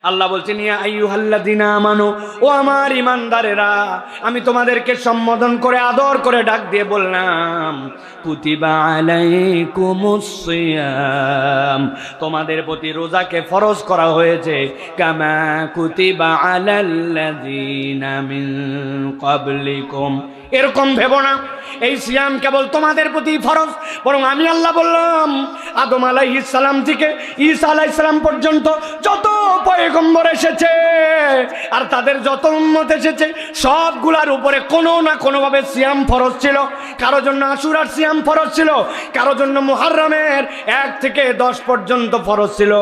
আল্লাহ বলছেন ইয়া আইয়ুহাল্লাযিনা আমানু, ও আমার ঈমানদারেরা, আমি তোমাদেরকে সম্বোধন করে আদর করে ডাক দিয়ে বললাম কুতিবা আলাইকুমুস সিয়াম, তোমাদের প্রতি রোজাকে ফরজ করা হয়েছে, কামা কুতিবা আলাল্লাযিনা মিন ক্বাবলিকুম। এরকম ভেবো না এই সিয়াম কেবল তোমাদের প্রতি ফরজ, বরং আমি আল্লাহ বললাম আদম আলাইহিস সালাম থেকে ঈসা আলাইহিস সালাম পর্যন্ত যত পয়গম্বর এসেছে আর তাদের যত উম্মত এসেছে সবগুলার উপরে কোনো না কোনোভাবে সিয়াম ফরজ ছিল। কারো জন্য আশুরার সিয়াম ফরজ ছিল, কারো জন্য মুহররমের 1 থেকে 10 পর্যন্ত ফরজ ছিল।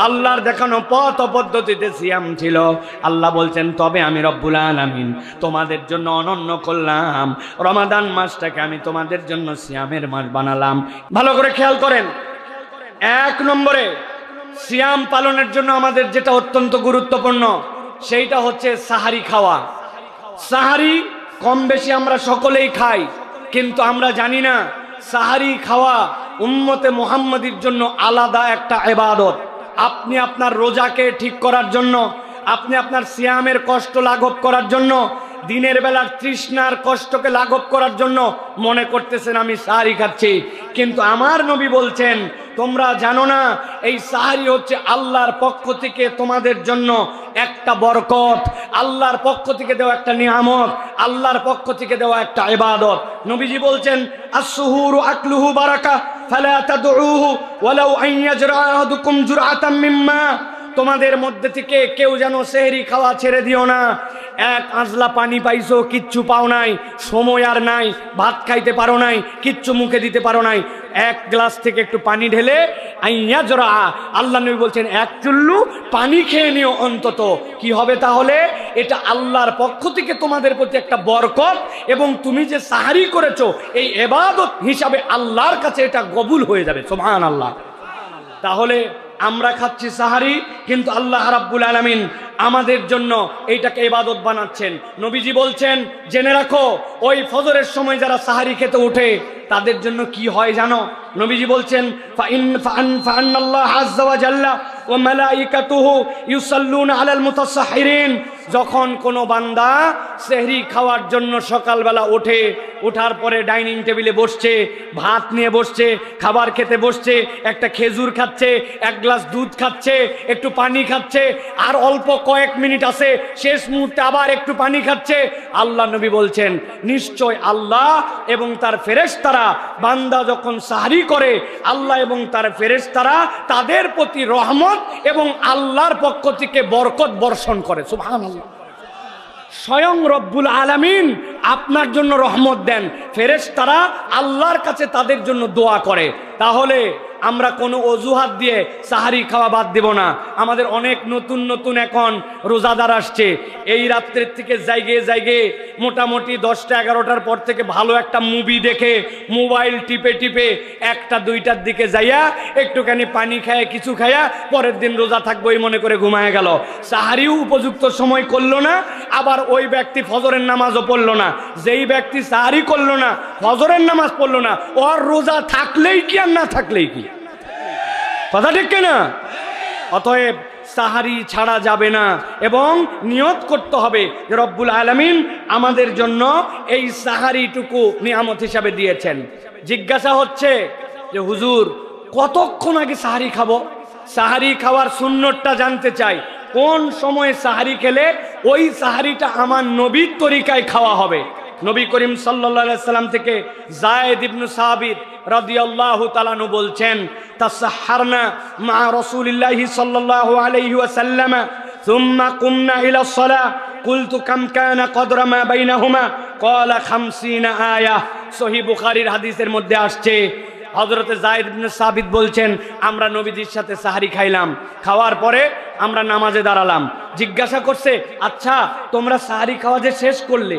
আল্লাহর দেখানো পথ ও পদ্ধতিতে সিয়াম ছিল। আল্লাহ বলছেন তবে আমি রব্বুল আলামিন তোমাদের জন্য অনন্য করলাম, রমাদান মাসটাকে আমি তোমাদের জন্য সিয়ামের মাস বানালাম। ভালো করে খেয়াল করেন, 1 নম্বরে সিয়াম পালনের জন্য আমাদের যেটা অত্যন্ত গুরুত্বপূর্ণ সেইটা হচ্ছে সাহারি খাওয়া। সাহারি কম বেশি আমরা সকলেই খাই, কিন্তু আমরা জানি না সাহারি খাওয়া উম্মতে মুহাম্মাদির জন্য আলাদা একটা ইবাদত। আপনি আপনার রোজাকে ঠিক করার জন্য, আপনি আপনার সিয়ামের কষ্ট লাঘব করার জন্য, দিনের বেলার তৃষ্ণার কষ্টকে লাঘব করার জন্য মনে করতেছেন আমি সাহারি খাচ্ছি, কিন্তু আমার নবী বলছেন তোমরা জানো না এই সাহারি হচ্ছে আল্লাহর পক্ষ থেকে তোমাদের জন্য একটা বরকত, আল্লাহর পক্ষ থেকে দেওয়া একটা নিয়ামত, আল্লাহর পক্ষ থেকে দেওয়া একটা ইবাদত। নবীজি বলছেন আস-সুহুরু আকলুহু বারাকা ফালা তাদউহু ওয়ালাউ আন ইয়াজরা আহাদুকুম জুরআতাম মিম্মা, তোমাদের মধ্যে থেকে কেউ যেন সেহরি খাওয়া ছেড়ে দিও না। 1 আঁজলা পানি পাইছো, কিচ্ছু পাও নাই, সময় আর নাই, ভাত খাইতে পারো নাই, কিচ্ছু মুখে দিতে পারো নাই, 1 গ্লাস থেকে একটু পানি ঢেলে আইয়াজরা, আল্লাহ নবী বলছেন 1 চুল্লু পানি খেয়ে নিও অন্তত। কি হবে তাহলে? এটা আল্লাহর পক্ষ থেকে তোমাদের প্রতি একটা বরকত, এবং তুমি যে সাহারি করেছো এই ইবাদত হিসাবে আল্লাহর কাছে এটা কবুল হয়ে যাবে। সুবহানাল্লাহ। তাহলে আমরা খাচ্ছি সাহারি, কিন্তু আল্লাহ রাব্বুল আলামিন আমাদের জন্য এইটাকে ইবাদত বানাচ্ছেন। নবীজি বলছেন জেনে রাখো ওই ফজরের সময় যারা সাহারি খেতে ওঠে তাদের জন্য কি হয় জানো? নবীজি বলছেন ফাআন্নাল্লাহ আযজা ওয়া জাল্লা ওয়া মালাইকাতুহু ইউসাল্লুনা আলাল মুতাসাহহিরিন, যখন কোনো বান্দা সেহরি খাওয়ার জন্য সকালবেলা ওঠে, ওঠার পরে ডাইনিং টেবিলে বসছে, ভাত নিয়ে বসছে, খাবার খেতে বসছে, একটা খেজুর খাচ্ছে, 1 গ্লাস দুধ খাচ্ছে, একটু পানি খাচ্ছে, আর অল্প কয়েক মিনিট আছে শেষ মুহূর্তে আবার একটু পানি খাচ্ছে, আল্লাহ নবী বলছেন নিশ্চয় আল্লাহ এবং তার ফেরেশতারা বান্দা যখন সাহরি করে আল্লাহ এবং তার ফেরেশতারা তাদের প্রতি রহমত এবং আল্লাহর পক্ষ থেকে বরকত বর্ষণ করে। সুবহানাল্লাহ। স্বয়ং রব্বুল আলামিন আপনার জন্য রহমত দেন, ফেরেশতারা আল্লাহর কাছে তাদের জন্য দোয়া করে। তাহলে আমরা কোনো অজুহাত দিয়ে সাহারি খাওয়া বাদ দেব না। আমাদের অনেক নতুন নতুন এখন রোজাদার আসছে, এই রাত্রের থেকে জায়গায় মোটামুটি 10টা 11টার পর থেকে ভালো একটা মুভি দেখে মোবাইল টিপে 1টা 2টার দিকে যাইয়া একটুখানি পানি খায় কিছু খায়া পরের দিন রোজা থাকবো এই মনে করে ঘুমায় গেল। সাহারিও উপযুক্ত সময় করলো না, আবার ওই ব্যক্তি ফজরের নামাজও পড়লো না। যেই ব্যক্তি সাহারি করলো না, ফজরের নামাজ পড়লো না, ওর রোজা থাকলেই কি আর না থাকলেই কি? কথা ঠিক কিনা? অতএব সাহারি ছাড়া যাবে না এবং নিয়ত করতে হবে যে রব্বুল আলামিন আমাদের জন্য এই সাহারিটুকু নিয়ামত হিসাবে দিয়েছেন। জিজ্ঞাসা হচ্ছে যে হুজুর কতক্ষণ আগে সাহারি খাবো? সাহারি খাওয়ার সুন্নতটা জানতে চাই। কোন সময় সাহারি খেলে ওই সাহারিটা আমার নবীর তরিকায় খাওয়া হবে? নবী করিম সাল্লাল্লাহু আলাইহি সাল্লাম থেকে যায়েদ ইবনে সাবিত রাদিয়াল্লাহু তাআলা আনহু বলছেন তাসাহহারনা মা রাসূলিল্লাহি সাল্লাল্লাহু আলাইহি ওয়াসাল্লাম সুম্মা কুমনা ইলা সালাহ কুলতু কাম কানা কদরা মা বাইনাহুমা ক্বালা 50 আয়াহ। সহিহ বুখারীর হাদিসের মধ্যে আসছে হযরতে যায়েদ ইবনে সাবিত বলছেন আমরা নবীজির সাথে সাহারি খাইলাম, খাওয়ার পরে আমরা নামাজে দাঁড়ালাম। জিজ্ঞাসা করছে আচ্ছা তোমরা সাহারি খাওয়া যে শেষ করলে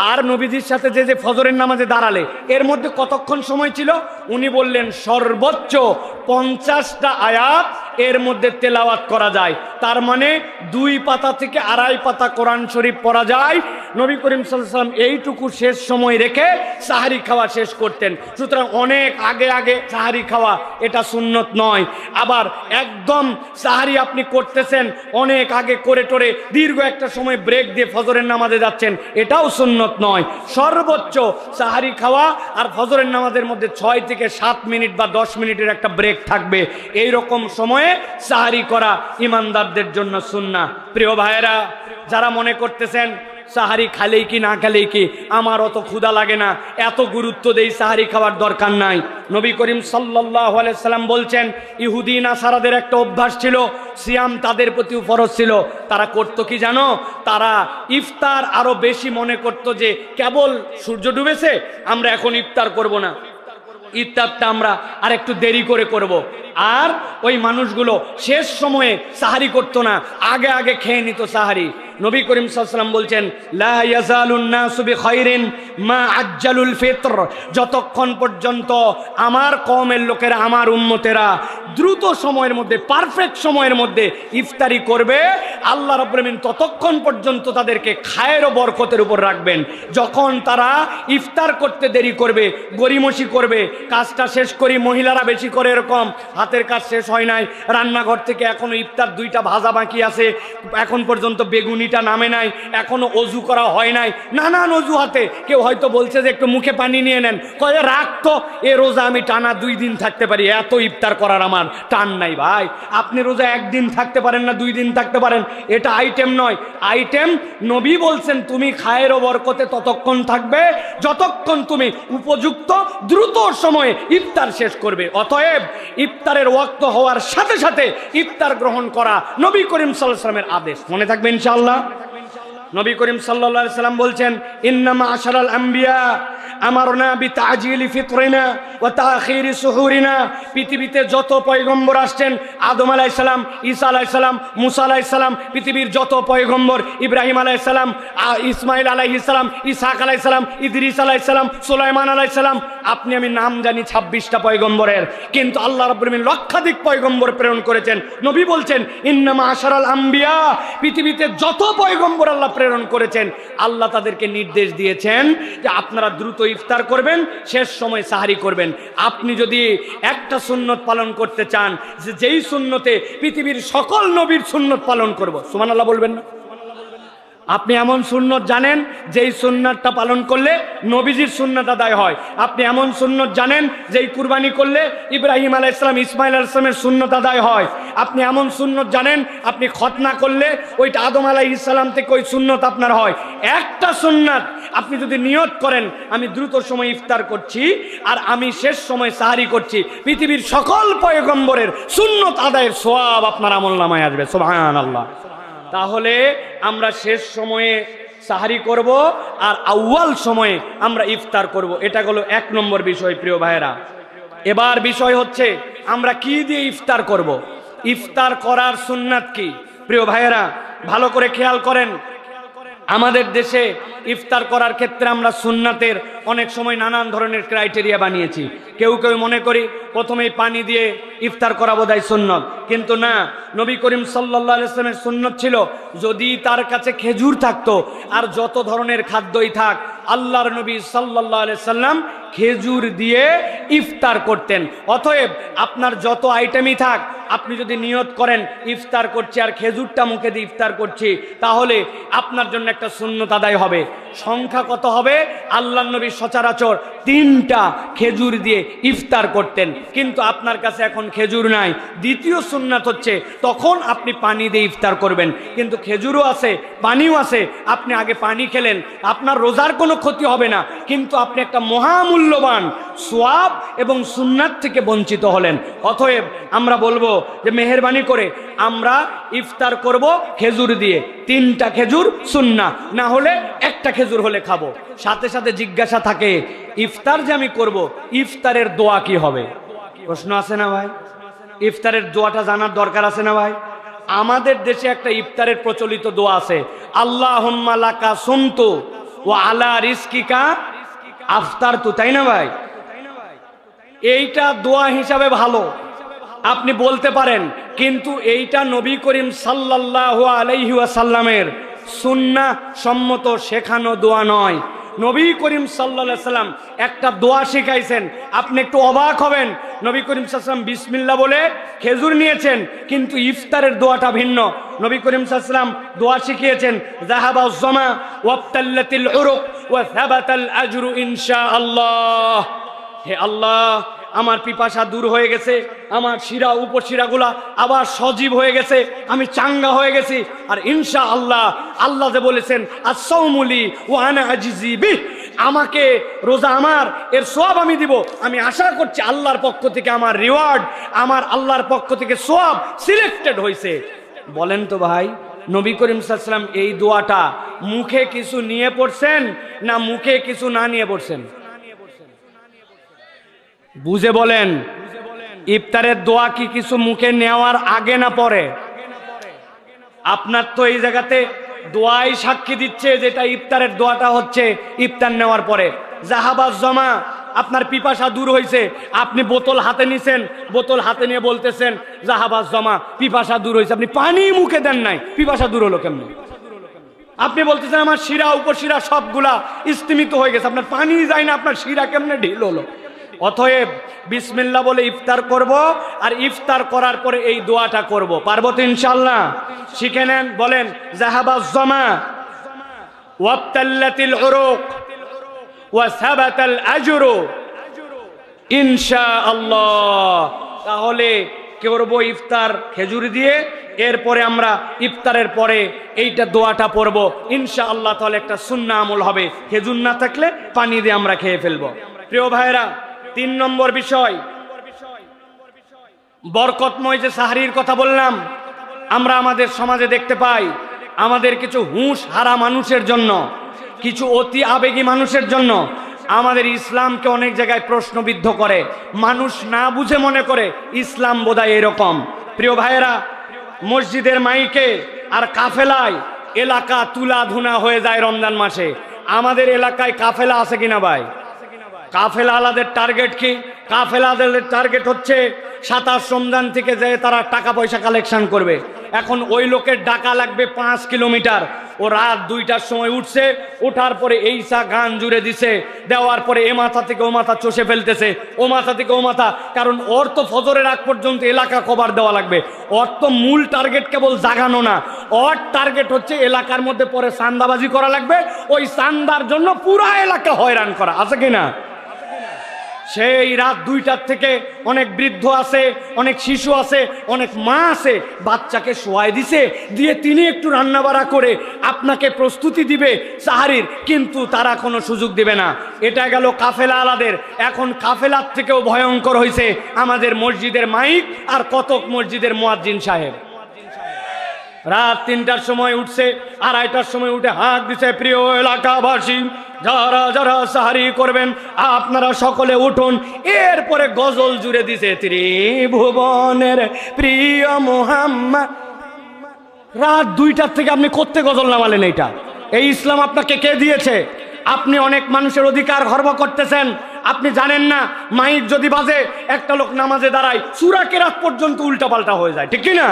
আর নবীজির সাথে যে ফজরের নামাজে দাঁড়ালে এর মধ্যে কতক্ষণ সময় ছিল? উনি বললেন সর্বোচ্চ 50টা আয়াত এর মধ্যে তেলাওয়াত করা যায়। তার মানে 2 পাতা থেকে 2.5 পাতা কোরআন শরীফ পড়া যায়। নবী করিম সাল্লাল্লাহু আলাইহি ওয়াসাল্লাম এইটুকু শেষ সময় রেখে সাহারি খাওয়া শেষ করতেন। সুতরাং অনেক আগে আগে সাহারি খাওয়া এটা সুন্নত নয়। আবার একদম সাহারি আপনি করতেছেন, অনেক আগে করে টোরে দীর্ঘ একটা সময় ব্রেক দিয়ে ফজরের নামাজে যাচ্ছেন, এটাও সুন্নত নয়। সর্বোচ্চ সাহারি খাওয়া আর ফজরের নামাজের মধ্যে 6 থেকে 7 মিনিট বা 10 মিনিটের একটা ব্রেক থাকবে। এই রকম সময়ে সাহারি করা ইমানদারদের জন্য সুন্নাহ। প্রিয় ভাইয়েরা, যারা মনে করতেছেন সাহারি খালেই কি না খালেই কি, আমার অত ক্ষুধা লাগে না, এত গুরুত্ব দেই, সাহারি খাওয়ার দরকার নাই। নবী করিম সাল্লাল্লাহু আলাইহি সাল্লাম বলছেন, ইহুদি নাসারাদের একটা অভ্যাস ছিল, সিয়াম তাদের প্রতিও ফরজ ছিল। তারা করতো কি জানো? তারা ইফতার আরো বেশি মনে করতো যে কেবল সূর্য ডুবেছে, আমরা এখন ইফতার করব না, ইফতারটা আমরা আর একটু দেরি করে করব। আর ওই মানুষগুলো শেষ সময়ে সাহারি করতো না, আগে আগে খেয়ে নিত সাহারি। নবী করিম সাল্লাল্লাহু আলাইহি ওয়াসাল্লাম বলছেন, লা ইয়াজালুন নাসু বিখাইরিন মা আজ্জালুল ফিতর, যতক্ষণ পর্যন্ত আমার কওমের লোকেরা, আমার উম্মতেরা দ্রুত সময়ের মধ্যে, পারফেক্ট সময়ের মধ্যে ইফতারি করবে, আল্লাহ রাব্বুল আলামিন ততক্ষণ পর্যন্ত তাদেরকে খায়ের ও বরকতের উপর রাখবেন। যখন তারা ইফতার করতে দেরি করবে, গড়িমসি করবে, কাজটা শেষ করি, মহিলারা বেশি করে এরকম, হাতের কাজ শেষ হয় নাই, রান্নাঘর থেকে এখনো ইফতার 2টা ভাজা বাকি আছে, এখন পর্যন্ত বেগুনিটা নামে নাই, এখনো অজু করা হয় নাই, নানান অজুহাতে। কেউ হয়তো বলছে যে একটু মুখে পানি নিয়ে নেন, কয়ে রাখতো, এ রোজা আমি টানা 2 দিন থাকতে পারি, এত ইফতার করার আমার টান নাই। ভাই, আপনি রোজা 1 দিন থাকতে পারেন না, 2 দিন থাকতে পারেন, এটা আইটেম নয়। আইটেম নবী বলছেন, তুমি খায়ের ও বরকতে ততক্ষণ থাকবে যতক্ষণ তুমি উপযুক্ত দ্রুত সময়ে ইফতার শেষ করবে। অতএব ইফতারের ওয়াক্ত হওয়ার সাথে সাথে ইফতার গ্রহণ করা নবী করিম সাল্লাল্লাহু আলাইহি ওয়াসাল্লামের আদেশ। মনে থাকবে ইনশাআল্লাহ। নবী করিম সাল্লাল্লাহু আলাইহি সাল্লাম বলছেন, ইন্নামা আশারাল আম্বিয়া আমারনা বিতাজিলি ফিতরিনা ওয়া তাখিরি সুহুরিনা। পৃথিবীতে যত পয়গম্বর আসছেন, আদম আলাইহিস সালাম, ঈসা আলাইহিস সালাম, মুসা আলাইহিস সালাম, পৃথিবীর যত পয়গম্বর, ইব্রাহিম আলাইহিস সালাম, ইসমাইল আলাইহিস সালাম, ইসহাক আলাইহিস সালাম, ইদ্রিস আলাইহিস সালাম, সুলাইমান আলাইহিস সালাম, আপনি আমি নাম জানি 26টা পয়গম্বরের, কিন্তু আল্লাহ রাব্বুল আলামিন লক্ষাধিক পয়গম্বর প্রেরণ করেছেন। নবী বলছেন, ইন্নামা আশারাল আম্বিয়া, পৃথিবীতে যত পয়গম্বর আল্লাহ প্রেরণ করেছেন, আল্লাহ তাদেরকে নির্দেশ দিয়েছেন যে আপনারা দ্রুত ইফতার করবেন, শেষ সময় সাহারি করবেন। আপনি যদি একটা সুন্নত পালন করতে চান, যে যেই সুন্নতে পৃথিবীর সকল নবীর সুন্নত পালন করব, সুবহানাল্লাহ বলবেন না? আপনি এমন সুন্নত জানেন যেই সুন্নতটা পালন করলে নবীজির সুন্নত আদায় হয়। আপনি এমন সুন্নত জানেন যেই কুরবানি করলে ইব্রাহিম আলাইহিস সালাম, ইসমাইল আলাইহিস সালামের সুন্নত আদায় হয়। আপনি এমন সুন্নত জানেন আপনি খতনা করলে ওইটা আদম আলাইহিস সালাম থেকে ওই সুন্নত আপনার হয়। একটা সুন্নত আপনি যদি নিয়ত করেন, আমি দ্রুত সময় ইফতার করছি আর আমি শেষ সময় সাহারি করছি, পৃথিবীর সকল পয়গম্বরের সুন্নত আদায়ের সওয়াব আপনার আমলনামায় আসবে। সুবহানাল্লাহ। তাহলে আমরা শেষ সময়ে সাহারি করব আর আউয়াল সময়ে আমরা ইফতার করব। এটা হলো 1 নম্বর বিষয়। প্রিয় ভাইয়েরা, এবার বিষয় হচ্ছে আমরা কি দিয়ে ইফতার করব, ইফতার করার সুন্নাত কি? প্রিয় ভাইয়েরা, ভালো করে খেয়াল করেন। আমাদের দেশে ইফতার করার ক্ষেত্রে আমরা সুন্নাতের অনেক সময় নানান ধরনের ক্রাইটেরিয়া বানিয়েছি। কেউ কেউ মনে করি প্রথমেই পানি দিয়ে ইফতার করা বোধহয় সুন্নত, কিন্তু না, নবী করিম সাল্লাল্লাহু আলাইহি ওয়াসাল্লামের সুন্নত ছিল যদি তার কাছে খেজুর থাকতো আর যত ধরনের খাদ্যই থাক, আল্লাহর নবী সাল্লাল্লাহু আলাইহি ওয়াসাল্লাম খেজুর দিয়ে ইফতার করতেন। অতএব আপনার যত আইটেমই থাক, আপনি যদি নিয়ত করেন ইফতার করছি আর খেজুরটা মুখে দিয়ে ইফতার করছি, তাহলে আপনার জন্য একটা সুন্নত আদায় হবে। সংখ্যা কত হবে? আল্লাহর নবী সচরাচর 3টা খেজুর দিয়ে ইফতার করতেন, কিন্তু আপনার কাছে এখন খেজুর নাই। দ্বিতীয় সুন্নাত হচ্ছে তখন আপনি পানি দিয়ে ইফতার করবেন, কিন্তু খেজুরও আছে, পানিও আছে। আপনি আগে পানি খেলেন, আপনার রোজার কোনো ক্ষতি হবে না, কিন্তু আপনি একটা মহামূল্যবান সওয়াব এবং সুন্নাত থেকে বঞ্চিত হলেন। অতএব আমরা বলবো যে মেহেরবানি করে আমরা ইফতার করব খেজুর দিয়ে। 3টা খেজুর সুন্নাহ, না হলে একটা খেজুর হলে খাবো। সাথে সাথে জিজ্ঞাসা থাকে, ইফতার যে আমি করব, ইফতারের দোয়া কি হবে? প্রশ্ন আছে না ভাই? ইফতারের দোয়াটা জানার দরকার আছে না ভাই? আমাদের দেশে একটা ইফতারের প্রচলিত দোয়া আছে, আল্লাহুম্মা লাকা সুমতু ওয়া আলা রিজকিকা আফতারতু, তাই না ভাই? এইটা দোয়া হিসাবে ভালো, আপনি বলতে পারেন, কিন্তু এইটা নবী করিম সাল্লাল্লাহু আলাইহি ওয়াসাল্লামের সুন্নাহ সম্মত শেখানো দোয়া নয়। নবী করিম সাল্লাল্লাহু আলাইহি সাল্লাম একটা দোয়া শিখাইছেন, আপনি একটু অবাক হবেন। নবী করিম সাল্লাল্লাহু আলাইহি সাল্লাম বিসমিল্লাহ বলে খেজুর নিয়েছেন, কিন্তু ইফতারের দোয়াটা ভিন্ন। নবী করিম সাল্লাল্লাহু আলাইহি সাল্লাম দোয়া শিখিয়েছেন, যাহাবাজ জামা ওয়াবতাল্লাতিল উরুক ওয়া সাবাতাল আজরু ইনশাআল্লাহ। হে আল্লাহ, আমার পিপাসা দূর হয়ে গেছে, আমার শিরা উপশিরাগুলা আবার সজীব হয়ে গেছে, আমি চাঙ্গা হয়ে গেছি। আর ইনশাআল্লাহ, আল্লাহ যে বলেছেন আস-সাওমুলি ওয়া আনা আজিজি বিহ, আমাকে রোজা আমার এর সওয়াব আমি দিব। আমি আশা করছি আল্লাহর পক্ষ থেকে আমার রিওয়ার্ড, আমার আল্লাহর পক্ষ থেকে সওয়াব সিলেক্টেড হয়েছে। বলেন তো ভাই, নবী করিম সাল্লাল্লাহু আলাইহি সাল্লাম এই দোয়াটা মুখে কিছু নিয়ে পড়ছেন না মুখে কিছু না নিয়ে পড়ছেন? বুঝে বলেন, ইফতারের দোয়া কি কিছু মুখে নেওয়ার আগে না পরে? আপনার তো এই জায়গাতে দোয়াই সাক্ষী দিচ্ছে যেটা ইফতারের দোয়াটা হচ্ছে ইফতার নেওয়ার পরে। যাহাবাজ জমা, আপনার পিপাসা দূর হয়েছে, আপনি বোতল হাতে নিছেন, বোতল হাতে নিয়ে বলতেছেন যাহাবাজ জমা, পিপাসা দূর হয়েছে। আপনি পানি মুখে দেন নাই, পিপাসা দূর হলো কেমনি? আপনি বলতেছেন আমার শিরা উপশিরা সবগুলা স্তিমিত হয়ে গেছে, আপনার পানি যায় না, আপনার শিরা কেমনে ঢিল হলো? অতএব বিসমিল্লাহ বলে ইফতার করব, আর ইফতার করার পরে এই দোয়াটা করব। পারবো তো ইনশাআল্লাহ? শিখে নেন, বলেন যাহাবাজ জামা ওয়াবতাল্লাতিল উরুক ওয়া সাবাতাল আজরু ইনশাআল্লাহ। তাহলে করব ইফতার খেজুর দিয়ে, এরপরে আমরা ইফতারের পরে এইটা দোয়াটা পড়ব ইনশাআল্লাহ। তাহলে একটা সুন্নাহ আমল হবে, খেজুর না থাকলে পানি দিয়ে আমরা খেয়ে ফেলবো। প্রিয় ভাইরা, 3 নম্বর বিষয়, বরকতময় যে সাহরির কথা বললাম, আমরা আমাদের সমাজে দেখতে পাই আমাদের কিছু হুঁশ হারা মানুষের জন্য, কিছু অতি আবেগী মানুষের জন্য আমাদের ইসলামকে অনেক জায়গায় প্রশ্নবিদ্ধ করে। মানুষ না বুঝে মনে করে ইসলাম বোধহয় এরকম। প্রিয় ভাইয়েরা, মসজিদের মাইকে আর কাফেলায় এলাকা তুলা ধুনা হয়ে যায় রমজান মাসে। আমাদের এলাকায় কাফেলা আছে কিনা ভাই? কাফেলা আলাদের টার্গেট কি? কাফেলা আলাদের টার্গেট হচ্ছে 27 রমজান থেকে যে তারা টাকা পয়সা কালেকশন করবে। এখন ওই লোকের ডাকা লাগবে 5 কিলোমিটার। ও রাত 2টার সময় উঠছে, ওঠার পরে এইসা গান জুড়ে দিছে, দেওয়ার পরে এ মাথা থেকে ও মাথা চষে ফেলতেছে, ও মাথা থেকে ও মাথা। কারণ ওর তো ফজরের আগ পর্যন্ত এলাকা কভার দেওয়া লাগবে। ওর তো মূল টার্গেট কেবল জাগানো না, ওর টার্গেট হচ্ছে এলাকার মধ্যে পরে চান্দাবাজি করা লাগবে, ওই চান্দার জন্য পুরা এলাকা হয়রান করা। আছে কিনা? সেই রাত 2টার থেকে অনেক বৃদ্ধ আছে, অনেক শিশু আছে, অনেক মা আছে, বাচ্চাকে শোয়াই দিছে, দিয়ে তিনি একটু রান্নাবাড়া করে আপনাকে প্রস্তুতি দিবে সাহারির, কিন্তু তারা কোনো সুযোগ দিবে না। এটা গেল কাফেলা আলাদের। এখন কাফেলার থেকেও ভয়ঙ্কর হয়েছে আমাদের মসজিদের মাইক আর কতক মসজিদের মুয়াজ্জিন সাহেব। রাত 3টার সময় উঠছে, 2:30টার সময় উঠে হাঁক দিছে, প্রিয় এলাকাবাসী, যারা যারা সাহারি করবেন আপনারা সকলে উঠুন। এরপরে গজল জুড়ে দিছে, ত্রিভুবনের প্রিয় মুহাম্মদ। রাত 2টার থেকে আপনি করতে গজল নামালেন? এইটা এই ইসলাম আপনাকে কে দিয়েছে? আপনি অনেক মানুষের অধিকার খর্ব করতেছেন, আপনি জানেন না। মাইক যদি বাজে, একটা লোক নামাজে দাঁড়ায়, সূরা কেরাত পর্যন্ত উল্টাপাল্টা হয়ে যায়, ঠিক কি না?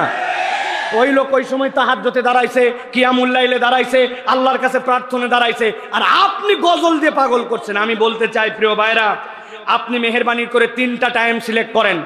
ওই লোক ওই সময় তাহাজ্জুদে দাঁড়াইছে, কিয়ামুল লাইলে দাঁড়াইছে, আল্লাহর কাছে প্রার্থনা দাঁড়াইছে, আর আপনি গজল দিয়ে পাগল করছেন। আমি বলতে চাই প্রিয় ভাইরা, আপনি মেহেরবানি করে 3টা টাইম সিলেক্ট করেন।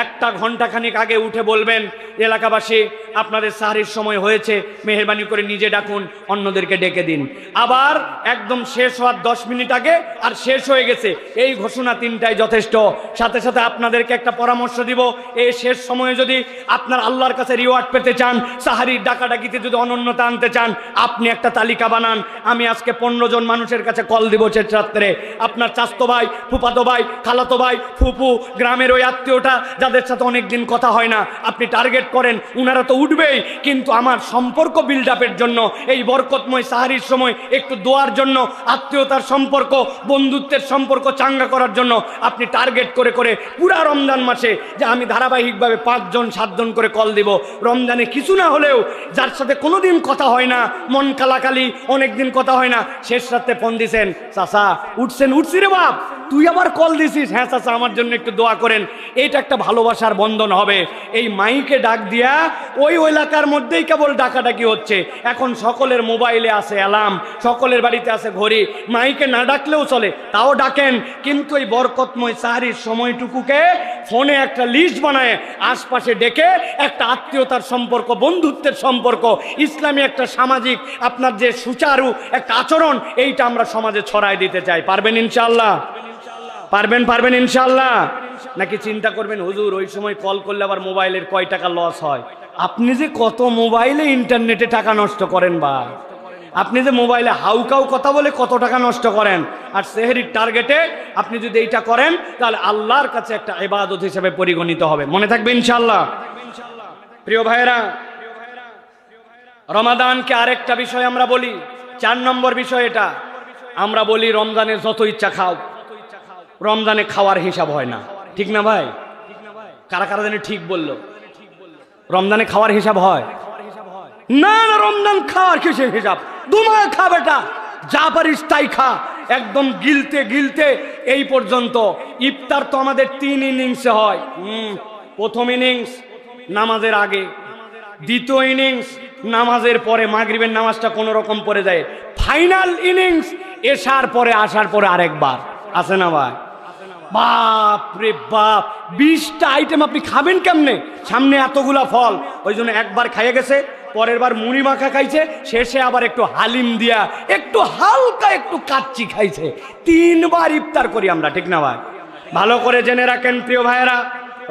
1 ঘন্টাখানিক আগে উঠে বলবেন, এলাকাবাসী আপনাদের সাহরির সময় হয়েছে, মেহেরবানি করে নিজে ডাকুন, অন্যদেরকে ডেকে দিন। আবার একদম শেষ হওয়ার 10 মিনিট আগে, আর শেষ হয়ে গেছে, এই ঘোষণা 3টাই যথেষ্ট। সাথে সাথে আপনাদেরকে একটা পরামর্শ দিব, এই শেষ সময়ে যদি আপনার আল্লাহর কাছে রিওয়ার্ড পেতে চান, সাহারির ডাকাডাকিতে যদি অনন্যতা আনতে চান, আপনি একটা তালিকা বানান। আমি আজকে 15 জন মানুষের কাছে কল দিব শেষ রাত্রে। আপনার চাচতো ভাই, ফুফাতো ভাই, খালাতো ভাই, ফুপু, গ্রামের ওই আত্মীয়টা যাদের সাথে অনেকদিন কথা হয় না, আপনি টার্গেট করেন। উনারা তো উঠবেই, কিন্তু আমার সম্পর্ক বিল্ড আপের জন্য, এই বরকতময় সাহারির সময় একটু দোয়ার জন্য, আত্মীয়তার সম্পর্ক, বন্ধুত্বের সম্পর্ক চাঙ্গা করার জন্য আপনি টার্গেট করে করে পুরা রমজান মাসে যে আমি ধারাবাহিকভাবে 5 জন 7 জন করে কল দিব। রমজানে কিছু না হলেও যার সাথে কোনোদিন কথা হয় না, মন কালাকালি, অনেকদিন কথা হয় না, শেষ রাতে ফোন দিছেন, চাচা উঠছেন? উঠছি রে বাপ। তুই আবার কল দিছিস, হ্যাঁ চাচা আমার জন্য একটু দোয়া করেন, এইটা একটা ভালোবাসার বন্ধন হবে। এই মাইকে ডাক দিয়া ওই এলাকার মধ্যেই কেবল ডাকাডাকি হচ্ছে। এখন সকলের মোবাইলে আছে অ্যালার্ম, সকলের বাড়িতে আছে ঘড়ি, মাইকে না ডাকলেও চলে, তাও ডাকেন। কিন্তু এই বরকতময় সাহারির সময়টুকুকে ফোনে একটা লিস্ট বানায় আশপাশে ডেকে একটা আত্মীয়তার সম্পর্ক, বন্ধুত্বের সম্পর্ক, ইসলামী একটা সামাজিক আপনার যে সুচারু একটা আচরণ, এইটা আমরা সমাজে ছড়ায় দিতে চাই। পারবেন ইনশাআল্লাহ? পারবেন ইনশাআল্লাহ? নাকি চিন্তা করবেন হুজুর ওই সময় কল করলে আবার মোবাইলের কয় টাকা লস হয়? আপনি যে কত মোবাইলে ইন্টারনেটে টাকা নষ্ট করেন, বা আপনি যে মোবাইলে হাউকাউ কথা বলে কত টাকা নষ্ট করেন, আর সেহরির টার্গেটে আপনি যদি এইটা করেন তাহলে আল্লাহর কাছে একটা ইবাদত হিসেবে পরিগণিত হবে। মনে থাকবে ইনশাআল্লাহ। প্রিয় ভাইয়েরা, রমাদানকে আরেকটা বিষয় আমরা বলি, 4 নম্বর বিষয় এটা। আমরা বলি রমজানে যত ইচ্ছা খাও, রমজানে খাওয়ার হিসাব হয় না, ঠিক না ভাই? কারা কারা জানি ঠিক বললো? রমজানে খাওয়ার হিসাব হয় না, না রমজান খাওয়ার কিসের হিসাব? দুমায় খা বেটা, যা পারিস তাই খা, একদম গিলতে গিলতে এই পর্যন্ত। ইফতার তো আমাদের 3 ইনিংসে হয়। প্রথম ইনিংস নামাজের আগে, দ্বিতীয় ইনিংস নামাজের পরে, মাগরিবের নামাজটা কোনো রকম পড়ে যায়, ফাইনাল ইনিংস এশার পরে, আসার পরে আরেকবার। আছে না ভাই? বাপ রে বাপ, 20টা আইটেম আপনি খাবেন কেমনে? সামনে এতগুলা ফল, ওই জন্য একবার খাইয়ে গেছে, পরের বার মুড়ি মাখা খাইছে, শেষে আবার একটু হালিম দিয়া একটু হালকা একটু কাচ্চি খাইছে। 3 বার ইফতার করি আমরা, ঠিক না ভাই? ভালো করে জেনে রাখেন প্রিয় ভাইয়েরা,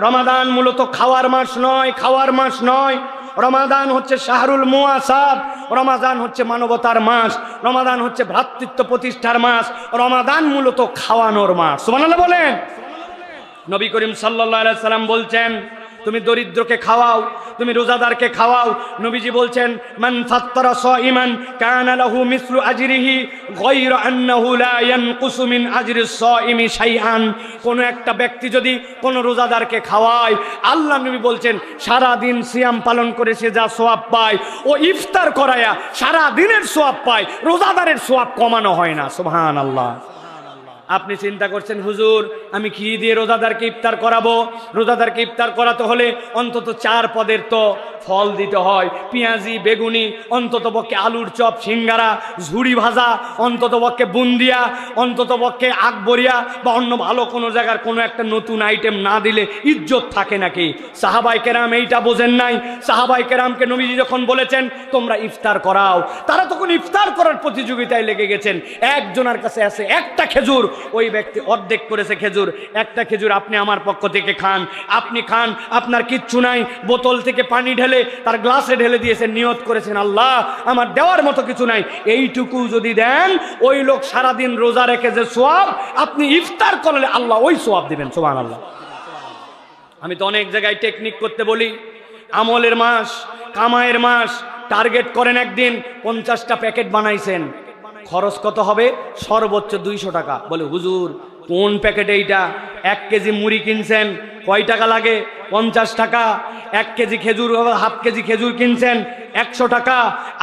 রমাদান মূলত খাওয়ার মাস নয়, খাওয়ার মাস নয়। রমাদান হচ্ছে শাহরুল মুআসাদ, রমাদান হচ্ছে মানবতার মাস, রমাদান হচ্ছে ভ্রাতৃত্ব প্রতিষ্ঠার মাস, রমাদান মূলত খাওয়ানোর মাস। সুবহানাল্লাহ বলেন। নবী করিম সাল্লাল্লাহু আলাইহি সাল্লাম বলছেন, তুমি দরিদ্রকে খাওয়াও, তুমি রোজাদারকে খাওয়াও। নবীজি বলছেন, মান ফাত্তারা সাইমান কানা লাহু মিসলু আজরিহি গায়রা আন্নাহু লা ইয়ানকুসু মিন আজরিস সাইমি শাইআন। কোন একটা ব্যক্তি যদি কোন রোজাদারকে খাওয়ায়, আল্লাহ নবী বলছেন সারা দিন সিয়াম পালন করে সে যা সওয়াব পায়, ও ইফতার করায়া সারা দিনের সওয়াব পায়, রোজাদারের সওয়াব কমানো হয় না। সুবহানাল্লাহ। আপনি চিন্তা করছেন হুজুর আমি কি দিয়ে রোজাদারকে ইফতার করাবো? রোজাদারকে ইফতার করাতে হলে অন্তত 4 পদের তো ফল দিতে হয়, পেঁয়াজি, বেগুনি, অন্তত পক্ষে আলুর চপ, সিঙ্গারা, ঝুড়ি ভাজা, অন্তত পক্ষে বুন্দিয়া, অন্তত পক্ষে আকবরিয়া বা অন্য ভালো কোনো জায়গার কোনো একটা নতুন আইটেম না দিলে ইজ্জত থাকে নাকি? সাহাবায়ে কেরাম এইটা বোঝেন নাই। সাহাবায়ে কেরামকে নবীজি যখন বলেছেন তোমরা ইফতার করাও, তারা তখন ইফতার করার প্রতিযোগিতায় লেগে গেছেন। একজনের কাছে আছে একটা খেজুর, ওই ব্যক্তি অর্ধেক করেছে খেজুর, একটা খেজুর আপনি আমার পক্ষ থেকে খান। আপনি খান, আপনার কিচ্ছু নাই, বোতল থেকে পানি ঢেলে তার গ্লাসে ঢেলে দিয়েছেন, নিয়ত করেছেন আল্লাহ আমার দেওয়ার মতো কিছু নাই, এইটুকু যদি দেন, ওই লোক সারাদিন রোজা রেখে যে সওয়াব, আপনি ইফতার করলে আল্লাহ ওই সওয়াব দিবেন। সুবহানাল্লাহ। আমি তো অনেক জায়গায় টেকনিক করতে বলি, আমলের মাস, কামায়ের মাস, টার্গেট করেন একদিন 50টা প্যাকেট বানাইছেন, খরচ কত হবে? সর্বোচ্চ 200 টাকা। বলে হুজুর কোন প্যাকেট এইটা? 1 কেজি মুড়ি কিনছেন, কয় টাকা লাগে? 50 টাকা। 1 কেজি খেজুর, হাফ কেজি খেজুর কিনছেন 100 টাকা।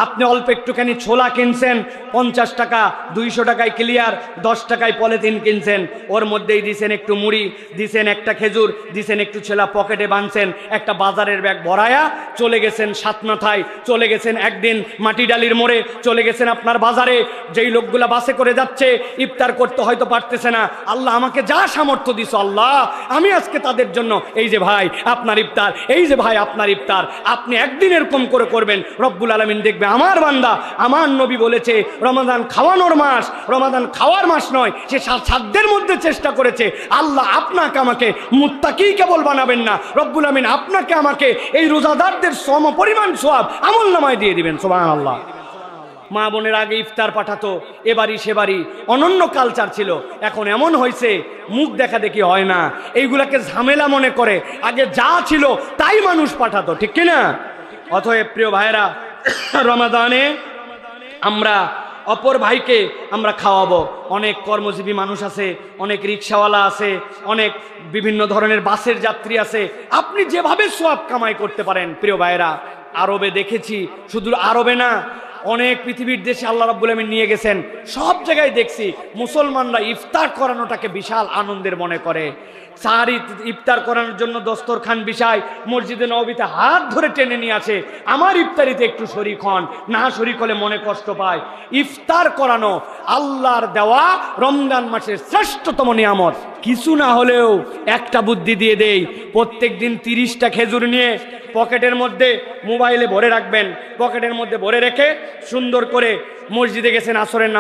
আপনি অল্প একটুখানি ছোলা কিনছেন 50 টাকা, 200 টাকায় ক্লিয়ার। 10 টাকায় পলিথিন কিনছেন, ওর মধ্যেই দিছেন একটু মুড়ি, দিছেন একটা খেজুর, দিছেন একটু ছোলা, পকেটে বাঁধছেন, একটা বাজারের ব্যাগ ভরায়া চলে গেছেন সাতমাথায়, চলে গেছেন একদিন মাটিডালির মোড়ে, চলে গেছেন আপনার বাজারে। যেই লোকগুলা বাসে করে যাচ্ছে, ইফতার করতে হয়তো পারতেছে না, আল্লাহ আমাকে যা সামর্থ্য দিছো আল্লাহ আমি আজকে তাদের জন্য, এই যে ভাই আপনার ইফতার, এই যে ভাই আপনার ইফতার। আপনি একদিন এরকম করে করবেন, রব্বুল আলামিন দেখবে আমার বান্দা, আমার নবী বলেছে রমাদান খাওয়ানোর মাস, রমাদান খাওয়ার মাস নয়। সে সাধ্যের মধ্যে চেষ্টা করেছে। আল্লাহ আপনাকে আমাকে মুত্তাকি কেবল বানাবেন না, রব্বুল আলামিন আপনাকে আমাকে এই রোজাদারদের সম পরিমাণ সওয়াব আমল নামায় দিয়ে দিবেন। সুবহানাল্লাহ। মা বোনের আগে ইফতার পাঠাতো, এবারই সেবারই অনন্য কালচার ছিল। এখন এমন হয়েছে মুখ দেখা দেখি হয় না, এইগুলাকে ঝামেলা মনে করে। আগে যা ছিল তাই মানুষ পাঠাতো, ঠিক কিনা? অতএব প্রিয় ভাইরা, রমাদানে আমরা অপর ভাইকে আমরা খাওয়াবো। অনেক কর্মজীবী মানুষ আছে, অনেক রিক্সাওয়ালা আছে, অনেক বিভিন্ন ধরনের বাসের যাত্রী আছে। আপনি যেভাবে সওয়াব কামাই করতে পারেন প্রিয় ভাইরা, আরবে দেখেছি, শুধু আরবে না অনেক পৃথিবীর দেশে আল্লাহ রাব্বুল আমিন নিয়ে গেছেন, সব জায়গায় দেখছি মুসলমানরা ইফতার করানোটাকে বিশাল আনন্দের মনে করে। সাহারি ইফতার করানোর জন্য দস্তরখান বিছায়, মসজিদে নববীতে হাত ধরে টেনে নিয়ে আসে, আমার ইফতারিতে একটু শরীক হন, না শরীক হলে মনে কষ্ট পায়। ইফতার করানো আল্লাহর দেওয়া রমজান মাসের শ্রেষ্ঠতম নিয়ামত। কিছু না হলেও একটা বুদ্ধি দিয়ে দেই, প্রত্যেক দিন 30টা খেজুর নিয়ে পকেটের মধ্যে মোবাইলে ভরে রাখবেন, পকেটের মধ্যে ভরে রেখে সুন্দর করে মসজিদে গেছেন আসরের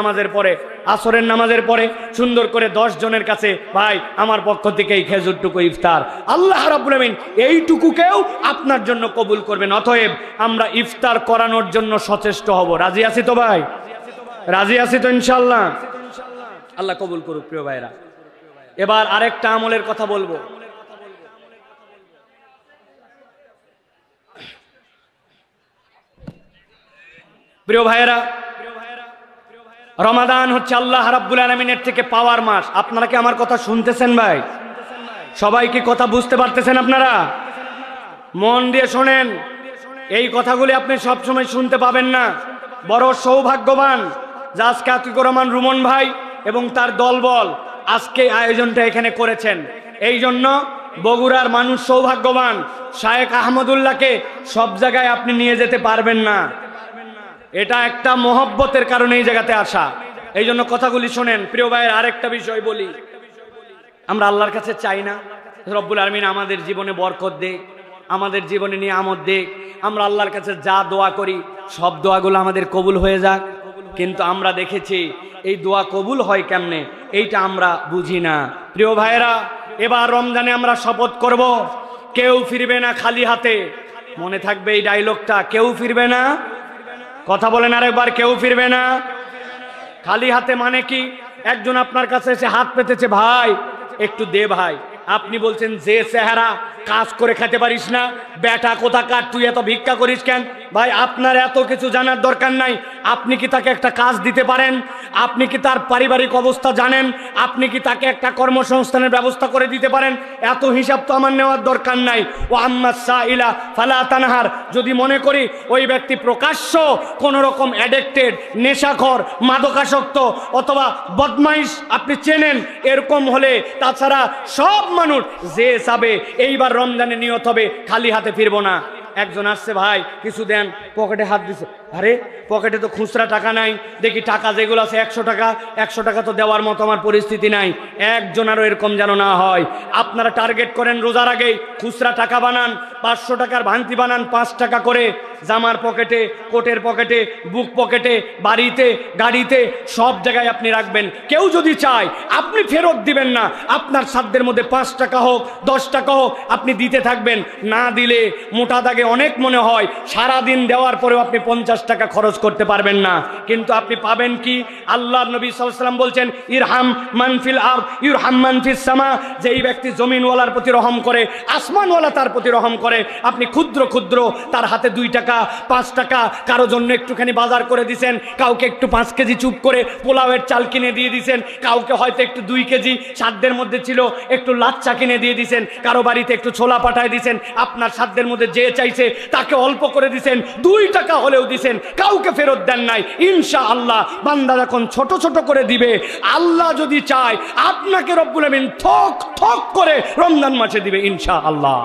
নামাজের পরে সুন্দর করে 10 জনের কাছে, ভাই আমার পক্ষ থেকে এই খেজুরটুকু ইফতার, আল্লাহ রাব্বুল আমিন এইটুকুকেও আপনার জন্য কবুল করবেন। অতএব আমরা ইফতার করানোর জন্য সচেষ্ট হব। রাজি আছি তো ভাই? রাজি আছি তো ইনশাআল্লাহ? আল্লাহ কবুল করুক। প্রিয় ভাইরা, এবার আরেকটা আমলের কথা বলবো। প্রিয় ভাইরা, রমাদান হচ্ছে আল্লাহ রাব্বুল আলামিনের থেকে পাওয়ার মাস। আপনারা কি আমার কথা শুনতেছেন ভাই? সবাই কি কথা বুঝতে পারতেছেন? আপনারা মন দিয়ে শোনেন, এই কথাগুলি আপনি সবসময় শুনতে পাবেন না। বড় সৌভাগ্যবান যে আজকে আতিকুর রহমান রুমন ভাই এবং তার দলবল আজকে আয়োজনটা এখানে করেছেন। এই জন্য বগুড়ার মানুষ সৌভাগ্যবান। শায়েখ আহমদুল্লাহকে সব জায়গায় আপনি নিয়ে যেতে পারবেন না, এটা একটা মহব্বতের কারণে এই জায়গাতে আসা। এই জন্য কথাগুলি শোনেন। প্রিয় ভাইয়ের আরেকটা বিষয় বলি, আমরা আল্লাহর কাছে চাই না রব্বুল আলামিন আমাদের জীবনে বরকত দেখ, আমাদের জীবনে নিয়ামত দেখ, আমরা আল্লাহর কাছে যা দোয়া করি সব দোয়াগুলো আমাদের কবুল হয়ে যাক। কিন্তু আমরা দেখেছি এই দোয়া কবুল হয় কেমনে, এইটা আমরা বুঝি না। প্রিয় ভাইয়েরা, এবার রমজানে আমরা শপথ করব, কেউ ফিরবে না খালি হাতে। মনে থাকবে এই ডায়লগটা, কেউ ফিরবে না। কথা বলেন আরেকবার, কেউ ফিরবে না খালি হাতে। মানে কি? একজন আপনার কাছে এসে হাত পেতেছে, ভাই একটু দে ভাই। আপনি বলছেন যে চেহারা, কাজ করে খেতে পারিস না, বেটা কোথাকার, তুই এত ভিক্ষা করিস কেন? ভাই আপনার এত কিছু জানার দরকার নাই। আপনি কি তাকে একটা কাজ দিতে পারেন? আপনি কি তার পারিবারিক অবস্থা জানেন? আপনি কি তাকে একটা কর্মসংস্থানের ব্যবস্থা করে দিতে পারেন? এত হিসাব তো আমার নেওয়ার দরকার নাই। ও আম্মাস সাইলা ফালা তানহার। যদি মনে করি ওই ব্যক্তি প্রকাশ্য কোন রকম অ্যাডিক্টেড, নেশাখোর, মাদকাসক্ত অথবা বদমাইশ আপনি চেনেন, এরকম হলে তাছাড়া সব মানুষ যে যাবে এইবার রমজানে নিয়ত হবে খালি হাতে ফিরবো না। একজন আসছে, ভাই কিছু দেন, পকেটে হাত দিছে, আরে পকেটে তো খুচরা টাকা নাই, দেখি টাকা যেগুলো আছে 100 টাকা তো দেওয়ার মতো আমার পরিস্থিতি নাই। একজনেরও এরকম যেন না হয়। আপনারা টার্গেট করেন রোজার আগেই খুচরা টাকা বানান, 500 টাকার ভাঙতি বানান, 5 টাকা করে জামার পকেটে, কোটের পকেটে, বুক পকেটে, বাড়িতে, গাড়িতে, সব জায়গায় আপনি রাখবেন। কেউ যদি চায় আপনি ফেরত দিবেন না, আপনার সাধ্যের মধ্যে 5 টাকা হোক 10 টাকা হোক আপনি দিতে থাকবেন। না দিলে মোটা দাগে অনেক মনে হয় সারাদিন দেওয়ার পরেও আপনি 50 টাকা খরচ করতে পারবেন না। কিন্তু আপনি পাবেন কি? আল্লাহর নবী সাল্লাল্লাহু আলাইহি ওয়াসাল্লাম বলছেন, ইরহাম মান ফিল আরদ ইরহাম মান ফিস সামা। যেই ব্যক্তি জমিনওয়ালার প্রতি রহম করে, আসমানওয়ালা তার প্রতি রহম করে। আপনি ক্ষুদ্র ক্ষুদ্র তার হাতে 2 টাকা 5 টাকা, কারো জন্য একটুখানি বাজার করে দিছেন, কাউকে একটু 5 কেজি চুপ করে পোলাওয়ের চাল কিনে দিয়ে দিছেন, কাউকে হয়তো একটু 2 কেজি সাধ্যের মধ্যে ছিল একটু লাচ্চা কিনে দিয়ে দিছেন, কারো বাড়িতে একটু ছোলা পাঠায় দিছেন, আপনার সাধ্যের মধ্যে যে চাইছে তাকে অল্প করে দিছেন, 2 টাকা হলেও দিছেন, কাউকে ফেরত দেন নাই। ইনশাআল্লাহ বান্দা যখন ছোট ছোট করে দিবে, আল্লাহ যদি চায় আপনাকে রব্বুল আমিন থক থক করে রমজান মাসে দিবে ইনশাআল্লাহ।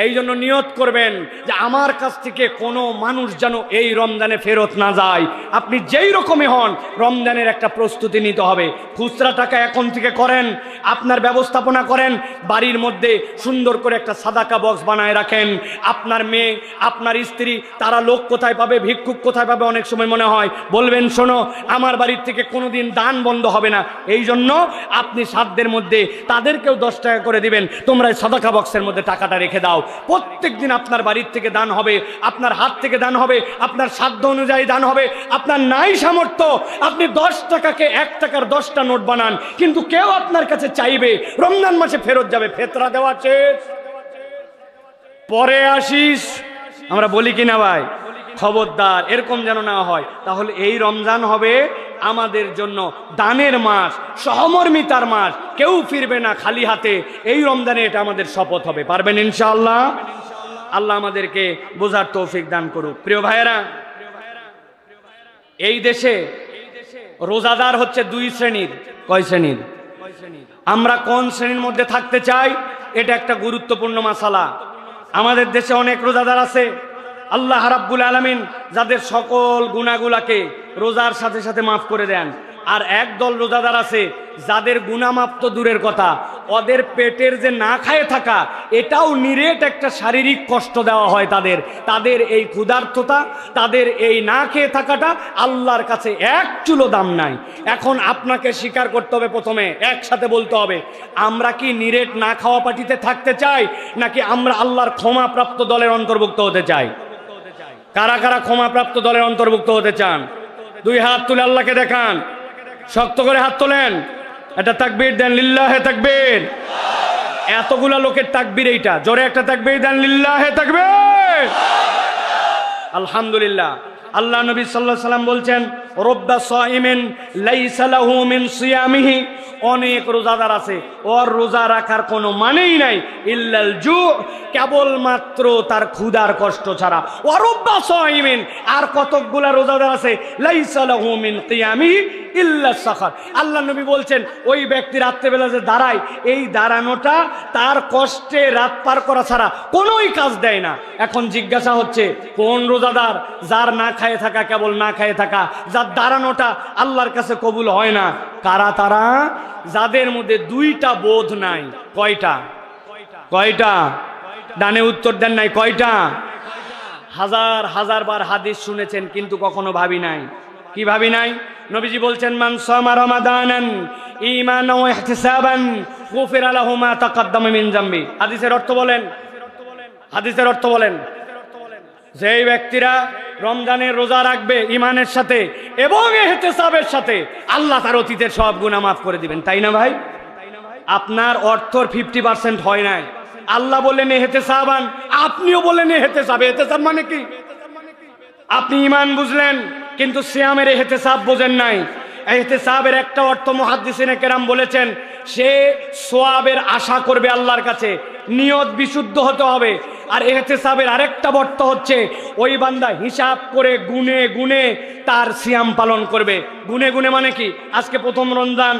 এই জন্য নিয়ত করবেন যে আমার কাছ থেকে কোনো মানুষ যেন এই রমজানে ফেরত না যায়। আপনি যেই রকমই হন, রমজানের একটা প্রস্তুতি নিতে হবে। খুচরা টাকা এখন থেকে করেন, আপনার ব্যবস্থাপনা করেন, বাড়ির মধ্যে সুন্দর করে একটা সাদাকা বক্স বানায় রাখেন। আপনার মেয়ে, আপনার স্ত্রী, তারা লোক কোথায় পাবে, ভিক্ষুক কোথায় পাবে, অনেক সময় মনে হয়। বলবেন, শোনো আমার বাড়ির থেকে কোনোদিন দান বন্ধ হবে না। এই জন্য আপনি সাধ্যের মধ্যে তাদেরকেও 10 টাকা করে দিবেন, তোমরা এই সাদাকা বক্সের মধ্যে টাকাটা রেখে দাও। প্রত্যেক দিন আপনার বাড়ির থেকে দান হবে, আপনার হাত থেকে দান হবে, আপনার সাধ্য অনুযায়ী দান হবে। আপনার নাই সামর্থ্য, আপনি 10 টাকাকে 1 টাকার 10টা নোট বানান, কিন্তু কেউ আপনার কাছে চাইবে রমজান মাসে ফেরত যাবে, ফেতরা দেওয়া শেষ, পরে আসিস, আমরা বলি কিনা ভাই? খবরদার এরকম যেন না হয়। তাহলে এই রমজান হবে আমাদের জন্য দানের মাস, সহমর্মিতার মাস। কেউ ফিরবে না খালি হাতে। এই রমজানে এটা আমাদের শপথ হবে। পারবেন ইনশাআল্লাহ? আল্লাহ আমাদেরকে বোঝার তৌফিক দান করুক। প্রিয় ভাইয়েরা, এই দেশে রোজাদার হচ্ছে দুই শ্রেণীর। কয় শ্রেণীর? আমরা কোন শ্রেণীর মধ্যে থাকতে চাই এটা একটা গুরুত্বপূর্ণ মাসালা। আমাদের দেশে অনেক রোজাদার আছে, আল্লাহ রাব্বুল আলামিন যাদের সকল গুনাহগুলাকে রোজার সাথে সাথে মাফ করে দেন। আর একদল রোজাদার আছে যাদের গুনাহ মাফ তো দূরের কথা, ওদের পেটের যে না খায়ে থাকা এটাও নিরেট একটা শারীরিক কষ্ট দেওয়া হয় তাদের। তাদের এই ক্ষুধার্ততা, তাদের এই না খেয়ে থাকাটা আল্লাহর কাছে এক চুলো দাম নাই। এখন আপনাকে স্বীকার করতে হবে, প্রথমে একসাথে বলতে হবে, আমরা কি নিরেট না খাওয়া পার্টিতে থাকতে চাই, নাকি আমরা আল্লাহর ক্ষমাপ্রাপ্ত দলের অন্তর্ভুক্ত হতে চাই? কারা কারা ক্ষমাপ্রাপ্ত দলের অন্তর্ভুক্ত হতে চান? দুই হাত তুলে আল্লাহকে দেখান, শক্ত করে হাত তোলেন, এটা তাকবীর দেন, লিল্লাহে তাকবীর। এতগুলা লোকের তাকবীর এইটা, জোরে একটা তাকবীর দেন, লিল্লাহে তাকবীর। আলহামদুলিল্লাহ। আল্লাহ নবী সাল্লাল্লাহু আলাইহি সাল্লাম বলছেন, রব্বা সাইমিন লাইসা লাহু মিন সিয়ামিহি, অনেক রোজাদার আছে ওর রোজা রাখার কোনো মানেই নাই, ইল্লাল জু, কেবলমাত্র তার ক্ষুধার কষ্ট ছাড়া। ও রব্বা সাইমিন, আর কতকগুলা রোজাদার আছে লাইসা লাহু মিন কিয়ামিহি ইল্লা সাখার। আল্লাহ নবী বলছেন ওই ব্যক্তি রাত্রেবেলা যে দাঁড়ায়, এই দাঁড়ানোটা তার কষ্টে রাত পার করা ছাড়া কোনোই কাজ দেয় না। এখন জিজ্ঞাসা হচ্ছে, কোন রোজাদার? যার না খায়ে থাকা, কেবল না খায়ে থাকা, যার দাঁড়ানোটা আল্লাহর কাছে কবুল হয় না। কারা তারা? যাদের মধ্যে দুইটা বোধ নাই। কয়টা? কয়টা? ডানে উত্তর দেন নাই। কয়টা? হাজার হাজার বার হাদিস শুনেছেন কিন্তু কখনো ভাবি নাই। কি ভাবি নাই? নবীজি বলছেন, মান সামা রমাদানান ঈমানান ওয়া ইহতিসাবান গুফিরা লাহু মা তাকাদ্দামা মিন যামবি। হাদিসের অর্থ বলেন, হাদিসের অর্থ বলেন। যেই ব্যক্তিরা রমজানের রোজা রাখবে ঈমানের সাথে এবং ইহতিসাবের সাথে, আল্লাহ তার অতীতের সব গুনাহ মাফ করে দিবেন। তাই না ভাই? আপনার অর্থর 50% হয় নাই। আল্লাহ বললেন ইহতিসাবান, আপনিও বললেন ইহতিসাব। ইহতিসাব মানে কি? আপনি ঈমান বুঝলেন কিন্তু সিয়ামের ইহতিসাব বোঝেন নাই। ইহতিসাবের একটা অর্থ মুহাদ্দিসিনে কেরাম বলেছেন, সে সওয়াবের আশা করবে আল্লাহর কাছে, নিয়ত বিশুদ্ধ হতে হবে। আর ইহতিসাবের আরেকটা অর্থ হচ্ছে, ওই বান্দা হিসাব করে গুনে গুনে তার সিয়াম পালন করবে। গুনে গুনে মানে কি? আজকে প্রথম রমজান,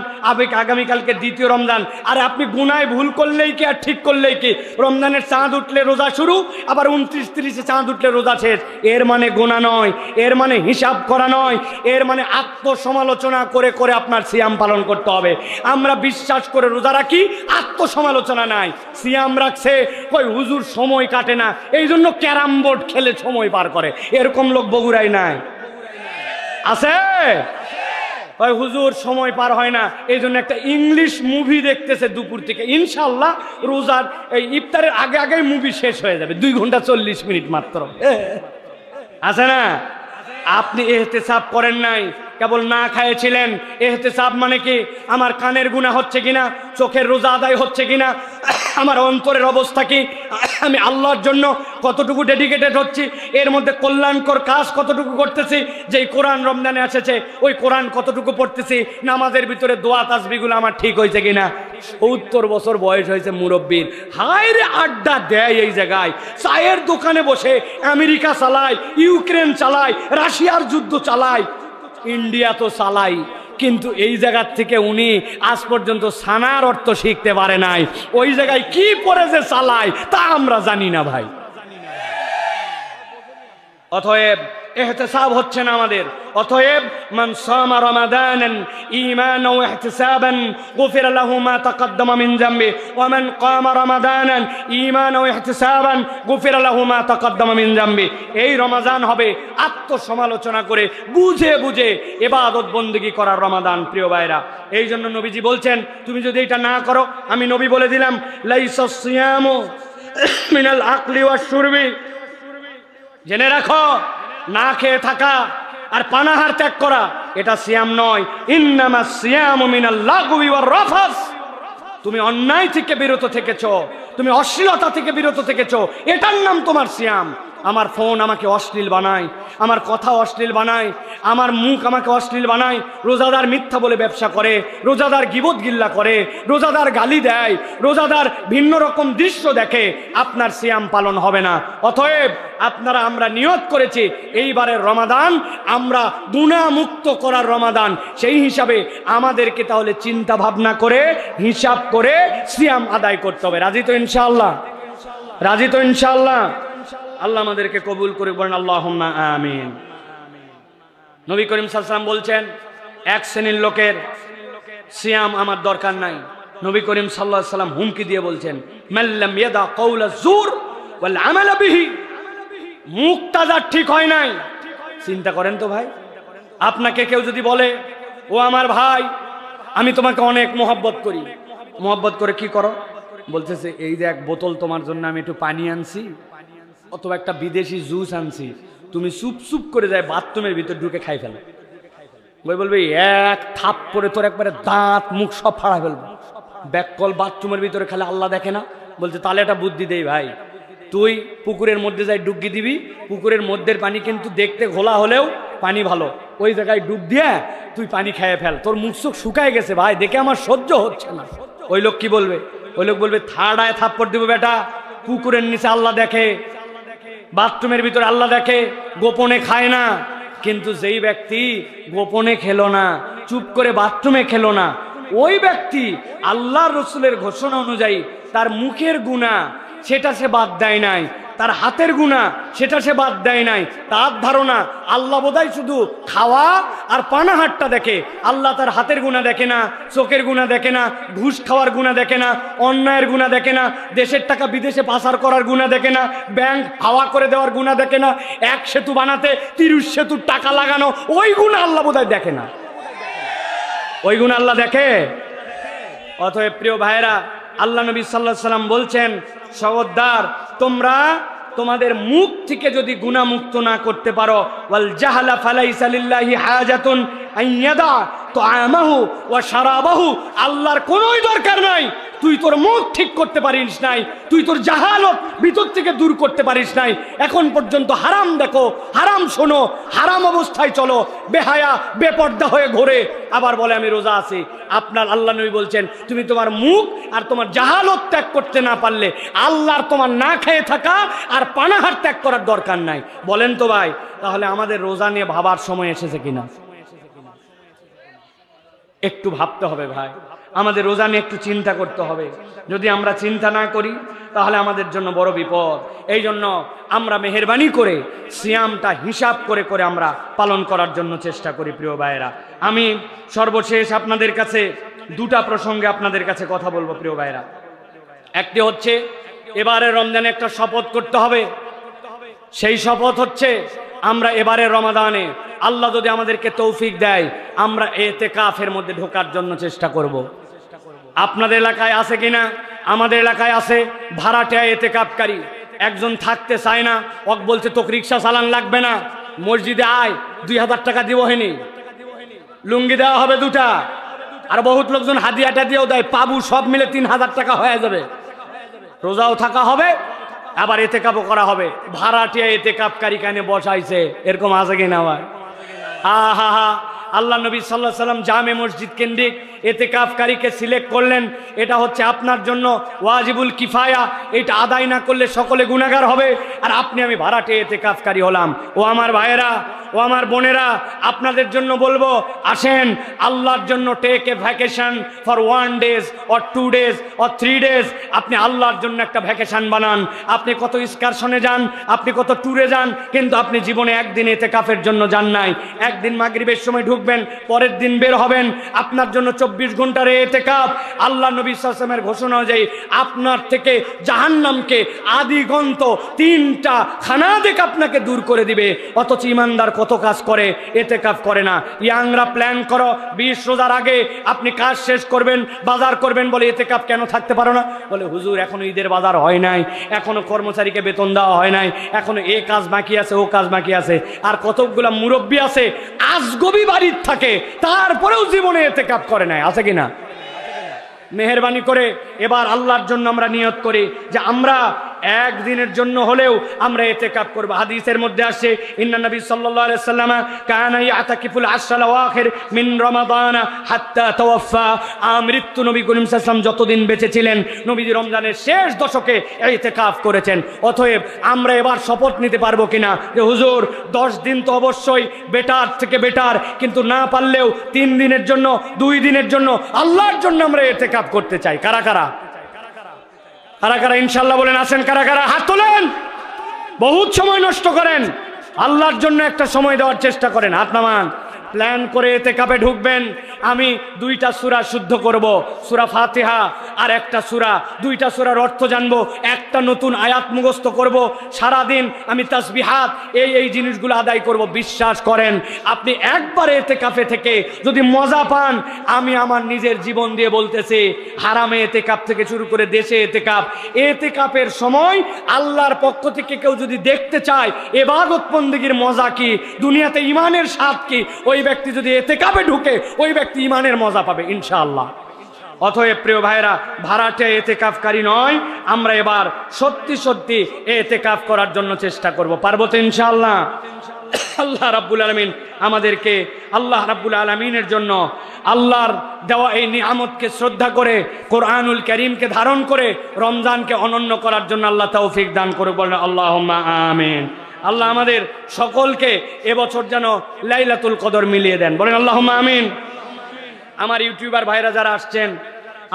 আগামীকালকে দ্বিতীয় রমজান। আরে আপনি গুনায় ভুল করলেই কি আর ঠিক করলেই কি? রমজানের চাঁদ উঠলে রোজা শুরু, আবার 29-30-এ চাঁদ উঠলে রোজা শেষ। এর মানে গোনা নয়, এর মানে হিসাব করা নয়, এর মানে আত্মসমালোচনা করে করে আপনার সিয়াম পালন করতে হবে। আমরা বিশ্বাস করে রোজা রাখি, আত্মসমালোচনা নাই। সিয়াম রাখছে, কই হুজুর সময় কাটে না, এই জন্য ক্যারাম বোর্ড খেলে সময় পার করে। এরকম লোক বগুড়ায় নাই? আছে? ওই হুজুর সময় পার হয় না, এই জন্য একটা ইংলিশ মুভি দেখতেছে দুপুর থেকে। ইনশাল্লাহ রোজার এই ইফতারের আগে আগে মুভি শেষ হয়ে যাবে, 2 ঘন্টা 40 মিনিট মাত্র। আছে না? আপনি ইহতিসাব করেন নাই, কেবল না খাইয়েছিলেন। ইহতিসাব মানে কি? আমার কানের গুনাহ হচ্ছে কিনা, চোখের রোজা আদায় হচ্ছে কিনা, আমার অন্তরের অবস্থা কি, আমি আল্লাহর জন্য কতটুকু ডেডিকেটেড হচ্ছি, এর মধ্যে কল্যাণকর কাজ কতটুকু করতেছি, যেই কোরআন রমজানে এসেছে ওই কোরআন কতটুকু পড়তেছি, নামাজের ভিতরে দোয়া তাসবিহগুলো আমার ঠিক হয়েছে কিনা। 70 বছর বয়স হয়েছে মুরব্বীর, হায় রে আড্ডা দেয় এই জায়গায়, চায়ের দোকানে বসে আমেরিকা চালায়, ইউক্রেন চালায়, রাশিয়ার যুদ্ধ চালায়, ইন্ডিয়া তো চালাই, কিন্তু এই জায়গার থেকে উনি আজ পর্যন্ত সানার অর্থ শিখতে পারে নাই। ওই জায়গায় কি পরে যে চালায় তা আমরা জানি না ভাই। অতএব ইহতিসাব হচ্ছে না আমাদের। অতএব মান সামা রমাদানান ঈমানান ওয়া ইহতিসাবান গুফিরা লাহু মা তাকাদ্দামা মিন যামবি ওয়া মান কামা রমাদানান ঈমানান ওয়া ইহতিসাবান গুফিরা লাহু মা তাকাদ্দামা মিন যামবি। এই রমজান হবে আত্মসমালোচনা করে বুঝে বুঝে ইবাদত বندگی করার রমাদান। প্রিয় ভাইরা, এই জন্য নবীজি বলছেন, তুমি যদি এটা না করো, আমি নবী বলে দিলাম, লাইসা সিয়ামু মিনাল আকলি ওয়াশ শুরবি। জেনে রাখো, না খেয়ে থাকা আর পানাহার ত্যাগ করা এটা সিয়াম নয়। ইন্নামাস সিয়ামু মিনাল লাগবি ওয়ার রাফাস। তুমি অন্যায় থেকে বিরত থেকেছো, তুমি অশ্লীলতা থেকে বিরত থেকেছো, এটার নাম তোমার সিয়াম। আমার ফোন আমাকে অশ্লীল বানায়, আমার কথা অশ্লীল বানায়, আমার মুখ আমাকে অশ্লীল বানায়। রোজাদার মিথ্যা বলে ব্যবসা করে, রোজাদার গীবত গিল্লা করে, রোজাদার গালি দেয়, রোজাদার ভিন্ন রকম দৃশ্য দেখে, আপনার সিয়াম পালন হবে না। অতএব আমরা নিয়ত করেছি এইবারের রমাদান আমরা গুনাহমুক্ত করার রমাদান, সেই হিসাবে আমাদেরকে তাহলে চিন্তা ভাবনা করে হিসাব করে সিয়াম আদায় করতে হবে। রাজি তো ইনশাআল্লাহ? রাজি তো ইনশাআল্লাহ? আল্লাহ আমাদেরকে কবুল করে বলেন আল্লাহুম্মা আমিন। নবী করিম সাল্লাল্লাহু আলাইহি ওয়াসাল্লাম বলছেন, এক শ্রেণীর লোকের সিয়াম আমার দরকার নাই। নবী করিম সাল্লাল্লাহু আলাইহি ওয়াসাল্লাম হুমকি দিয়ে বলছেন, মাল্লাম ইয়াদা কাওলা যুর ওয়াল আমাল বিহি। মুখটা যার ঠিক হয় নাই, চিন্তা করেন তো ভাই, আপনাকে কেউ যদি বলে, ও আমার ভাই আমি তোমাকে অনেক মহব্বত করি, মহব্বত করে কি করো? বলতেছে এই যে এক বোতল তোমার জন্য আমি একটু পানি আনছি, অথবা একটা বিদেশি জুস আনছি, তুমি চুপ চুপ করে যায় বাথরুমের ভিতর ঢুকে খাই ফেলো। ওই বলবে এক থাপ করে তোর একবারে দাঁত মুখ সব ফাড়া ফেলবো। ব্যাককল বাথরুমের ভিতরে খালি আল্লাহ দেখে না? বলছে তাহলে একটা বুদ্ধি দেই ভাই, তুই পুকুরের মধ্যে যাই ডুবকি দিবি, পুকুরের মধ্যের পানি কিন্তু দেখতে ঘোলা হলেও পানি ভালো, ওই জায়গায় ডুব দিয়ে তুই পানি খেয়ে ফেল, তোর মুখ চোখ শুকায় গেছে ভাই, দেখে আমার সহ্য হচ্ছে না। ওই লোক কি বলবে? ওই লোক বলবে থার্ড আয় থাপ্পড় দিব বেটা, পুকুরের নিচে আল্লাহ দেখে, বাথরুমের ভিতরে আল্লাহ দেখে, গোপনে খায় না। কিন্তু যেই ব্যক্তি গোপনে খেলো না, চুপ করে বাথরুমে খেলো না, ওই ব্যক্তি আল্লাহ রসুলের ঘোষণা অনুযায়ী তার মুখের গুনাহ সেটা সে বাদ দেয় নাই, তার হাতের গুনাহ সেটা সে বাদ দেয় নাই। তার ধারণা আল্লাহ বোধহয় শুধু খাওয়া আর পানাহারটা দেখে, আল্লাহ তার হাতের গুনাহ দেখে না, চোখের গুনাহ দেখে না, ঘুষ খাওয়ার গুনাহ দেখে না, অন্যায়ের গুনাহ দেখে না, দেশের টাকা বিদেশে পাচার করার গুনাহ দেখে না, ব্যাংক হাওয়া করে দেওয়ার গুনাহ দেখে না, এক সেতু বানাতে 30 সেতুর টাকা লাগানো, ওই গুনাহ আল্লাহ বোধহয় দেখে না। ওই গুনাহ আল্লাহ দেখে? অতএব প্রিয় ভাইরা, আল্লাহ নবী সাল্লাল্লাহু আলাইহি ওয়াসাল্লাম বলছেন, খবরদার তোমরা তোমাদের মুখ থেকে যদি গুনাহ মুক্ত না করতে পারো, ওয়াল জাহলা ফালাইসা লিল্লাহি হাজাতুন আইয়াদা তুআমাহু ওয়া শারাবাহু, আল্লাহর কোনোই দরকার নাই তুই তোর মুখ ঠিক করতে পারিস নাই, তুই তোর জাহালত ভিতর থেকে দূর করতে পারিস নাই। এখন পর্যন্ত হারাম দেখো, হারাম শোনো, হারাম অবস্থায় চলো, বেহায়া বেপর্দা হয়ে ঘোরে, আবার বলে আমি রোজা আছি। আপনার আল্লাহ নবী বলছেন, তুমি তোমার মুখ আর তোমার জাহালত ত্যাগ করতে না পারলে আল্লাহর তোমার না খেয়ে থাকা আর পানাহার ত্যাগ করার দরকার নাই। বলেন তো ভাই, তাহলে আমাদের রোজা নিয়ে ভাবার সময় এসেছে কিনা? একটু ভাবতে হবে ভাই, আমাদের রোজা নিয়ে একটু চিন্তা করতে হবে। যদি আমরা চিন্তা না করি তাহলে আমাদের জন্য বড় বিপদ। এই জন্য আমরা মেহেরবানি করে সিয়ামটা হিসাব করে করে আমরা পালন করার জন্য চেষ্টা করি। প্রিয় ভাইয়েরা, আমি সর্বশেষ আপনাদের কাছে দুটা প্রসঙ্গে আপনাদের কাছে কথা বলবো। প্রিয় ভাইয়েরা, একটি হচ্ছে এবারে রমজানে একটা শপথ করতে হবে। সেই শপথ হচ্ছে আমরা এবারে রমাদানে আল্লাহ যদি আমাদেরকে তৌফিক দেয়, আমরা ইতিকাফের মধ্যে ঢোকার জন্য চেষ্টা করব। আপনাদের এলাকায় আছে কিনা? আমাদের এলাকায় আছে। ভাড়াটিয়া ইতিকাফকারী একজন থাকতে চায় না, ওক বলছে তোকে রিক্সা চালান লাগবে না, মসজিদে আয়, 2000 টাকা দিব, হেনি লুঙ্গি দেওয়া হবে 2টা, আর বহুত লোকজন হাদিয়াটা দিয়েও দেয়, পাবু সব মিলে 3000 টাকা হয়ে যাবে, রোজাও থাকা হবে আবার ইতিকাফও করা হবে। ভাড়াটিয়া ইতিকাফকারী কানে বসাইছে, এরকম আছে কিনা ভাই? আহা হা, আল্লাহ নবী সাল্লাল্লাহু আলাইহি ওয়াসাল্লাম জামে মসজিদ কেন্দ্রিক ইতিকাফকারীকে সিলেক্ট করলেন। এটা হচ্ছে আপনার জন্য ওয়াজিবুল কিফায়া, এটা আদায় না করলে সকলে গুনাহগার হবে। আর আপনি আমি ভাড়াটিয়া ইতিকাফকারী হলাম। ও আমার ভাইয়েরা, ও আমার বোনেরা, আপনাদের জন্য বলবো, আসেন আল্লাহর জন্য take a vacation for 1 days or 2 days or 3 days। আপনি আল্লাহর জন্য একটা ভ্যাকেশন বানান। আপনি কত এক্সকারশনে যান, আপনি কত ট্যুরে যান, কিন্তু আপনি জীবনে একদিন ইতিকাফের জন্য যান নাই। একদিন মাগরিবের সময় ঢুকবেন, পরের দিন বের হবেন, আপনার জন্য 24 ঘন্টার ইতিকাফ। আল্লাহ নবী সাল্লাল্লাহু আলাইহি ওয়াসাল্লামের ঘোষণা অনুযায়ী আপনার থেকে জাহান্নামকে আদিগন্ত 3টা খানাদেক আপনাকে দূর করে দিবে। অথচ ইমানদার কত কাজ করে, ইতিকাফ করে না। ইয়াংরা প্ল্যান করো 20 রোজার আগে আপনি কাজ শেষ করবেন, বাজার করবেন, বলে ইতিকাফ কেন থাকতে পারো না? বলে হুজুর এখনো ঈদের বাজার হয় নাই, এখনো কর্মচারীকে বেতন দেওয়া হয় নাই, এখনো এ কাজ বাকি আছে, ও কাজ বাকি আছে। আর কতগুলা মুরব্বী আছে আজগবি বাড়ির থাকে, তারপরেও জীবনে ইতিকাফ করে নাই, আছে কিনা? মেহেরবানি করে এবার আল্লাহর জন্য আমরা নিয়ত করি যে আমরা একদিনের জন্য হলেও আমরা ইতিকাফ করব। হাদিসের মধ্যে আসে ইন্না নবী সাল্লাল্লাহু আলাইহি ওয়াসাল্লাম কানা ইয়াতাকিফুল আশরাল আওয়াখির মিন রমাদান হাত্তা তাওয়াফা। মৃত্যু নবী করিম সাল্লাল্লাহু আলাইহি ওয়াসাল্লাম যতদিন বেঁচে ছিলেন নবীজি রমজানের শেষ দশকে ইতিকাফ করেছেন। অতএব আমরা এবার শপথ নিতে পারবো কিনা যে হুজুর 10 দিন তো অবশ্যই বেটার থেকে বেটার, কিন্তু না পারলেও 3 দিনের জন্য 2 দিনের জন্য আল্লাহর জন্য আমরা ইতিকাফ করতে চাই। কারা কারা কারা কারা ইনশাআল্লাহ বলেন আসেন, কারা কারা হাত তোলেন। বহুত সময় নষ্ট করেন, আল্লাহর জন্য একটা সময় দেওয়ার চেষ্টা করেন। হাত নামান। প্ল্যান করে ইতিকাফে ঢুকবেন। আমি 2টা সূরা শুদ্ধ করব, সূরা ফাতিহা আর একটা সূরা, 2টা সূরার অর্থ জানবো, একটা নতুন আয়াত মুখস্থ করব। সারা দিন আমি তাসবিহাত এই জিনিসগুলো আদায় করব। বিশ্বাস করেন আপনি একবার ইতিকাফে থেকে যদি মজা পান, আমি আমার নিজের জীবন দিয়ে বলতেছি, হারামে ইতিকাফ থেকে শুরু করে দেশে ইতিকাফের সময় আল্লাহর পক্ষ থেকে কেউ যদি দেখতে চায় ইবাদত বন্দেগীর মজা কি, দুনিয়াতে ঈমানের স্বাদ কি, ওই ব্যক্তি যদি ইতিকাফে ঢুকে ওই ব্যক্তি ঈমানের মজা পাবে ইনশাআল্লাহ। অতএব প্রিয় ভাইরা, ভাড়াটে ইতিকাফকারী নয়, আমরা এবার সত্যি সত্যি ইতিকাফ করার জন্য চেষ্টা করব। পারবো তো ইনশাআল্লাহ? আল্লাহ রাব্বুল আলামিন আমাদেরকে আল্লাহ রাব্বুল আলামিনের জন্য আল্লাহর দেওয়া এই নিয়ামতকে শ্রদ্ধা করে কোরআনুল কারীমকে ধারণ করে রমজানকে অনন্য করার জন্য আল্লাহ তৌফিক দান করুক। বলেন আল্লাহুম্মা আমিন। আল্লাহ আমাদের সকলকে এবছর যেন লাইলাতুল কদর মিলিয়ে দেন। বলেন আল্লাহুম্মা আমিন। আমার ইউটিউবার ভাইরা যারা আসছেন,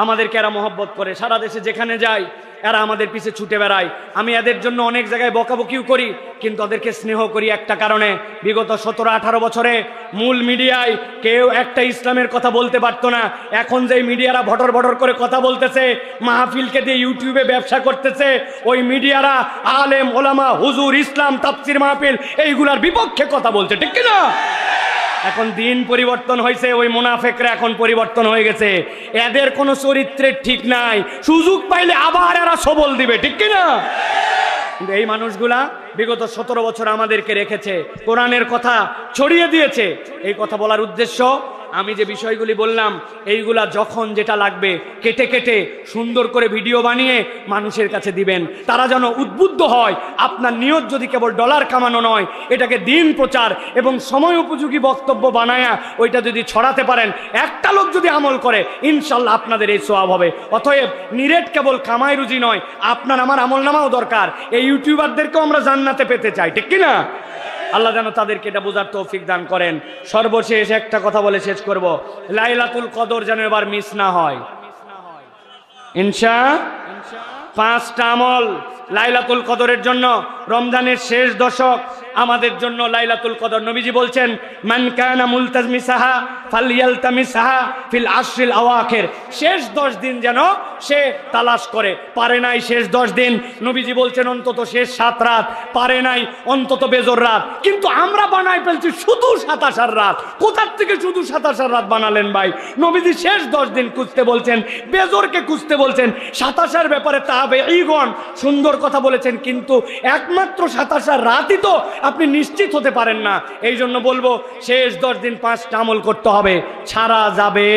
আমাদেরকে এরা মহব্বত করে, সারা দেশে যেখানে যায় এরা আমাদের পিছে ছুটে বেড়ায়। আমি এদের জন্য অনেক জায়গায় বকাবকিও করি, কিন্তু ওদেরকে স্নেহ করি একটা কারণে, বিগত 17-18 বছরে মূল মিডিয়ায় কেউ একটা ইসলামের কথা বলতে পারতো না। এখন যেই মিডিয়ারা ভটর ভটর করে কথা বলতেছে, মাহফিলকে দিয়ে ইউটিউবে ব্যবসা করতেছে, ওই মিডিয়ারা আলেম ওলামা হুজুর ইসলাম তাফসীর মাহফিল এইগুলার বিপক্ষে কথা বলছে, ঠিক কি না? এখন দিন পরিবর্তন হয়েছে, ওই মুনাফেকরা এখন পরিবর্তন হয়ে গেছে। এদের কোনো চরিত্রের ঠিক নাই, সুযোগ পাইলে আবার এরা সবল দিবে, ঠিক কিনা? কিন্তু এই মানুষগুলা বিগত 17 বছর আমাদেরকে রেখেছে, কোরআনের কথা ছড়িয়ে দিয়েছে। এই কথা বলার উদ্দেশ্য, আমি যে বিষয়গুলি বললাম এইগুলা যখন যেটা লাগবে কেটে কেটে সুন্দর করে ভিডিও বানিয়ে মানুষের কাছে দিবেন, তারা যেন উদ্বুদ্ধ হয়। আপনার নিয়ত যদি কেবল ডলার কামানো নয়, এটাকে দিন প্রচার এবং সময় উপযোগী বক্তব্য বানায়া ওইটা যদি ছড়াতে পারেন, একটা লোক যদি আমল করে, ইনশাল্লাহ আপনাদের এই সওয়াব হবে। অতএব নিরেট কেবল কামাই রুজি নয়, আপনার আমার আমল নামাও দরকার। এই ইউটিউবারদেরকেও আমরা জান্নাতে পেতে চাই, ঠিক কিনা? আল্লাহ যেন তাদেরকে এটা বোঝার তৌফিক দান করেন। সর্বশেষ একটা কথা বলে শেষ করব, লাইলাতুল কদর যেন এবার মিস না হয়। ইনশাআল্লাহ 5টা আমল লাইলাতুল কদরের জন্য, রমজানের শেষ দশক আমাদের জন্য লাইলাতুল কদর। নবীজি বলছেন, মান কানা মুলতামিসাহা ফালইয়ালতামিসাহা ফিল আশরিল আওয়াখির। শেষ 10 দিন যেন সে তালাশ করে। পারে নাই শেষ 10 দিন, নবীজি বলছেন অন্তত শেষ 7 রাত, পারে নাই অন্তত বেজর রাত। কিন্তু আমরা বানাই ফেলছি শুধু 27 রাত। কোথার থেকে শুধু 27 রাত বানালেন ভাই? নবীজি শেষ 10 দিন খুঁজতে বলছেন, বেজরকে খুঁজতে বলছেন। 27 ব্যাপারে তাবেঈগণ সুন্দর কথা বলেছেন, কিন্তু একমাত্র 27 রাতই তো আপনি নিশ্চিত হতে পারেন না। এই জন্য বলবো শেষ 10 দিন 5টা আমল করতে হবে, ছাড়া যাবে।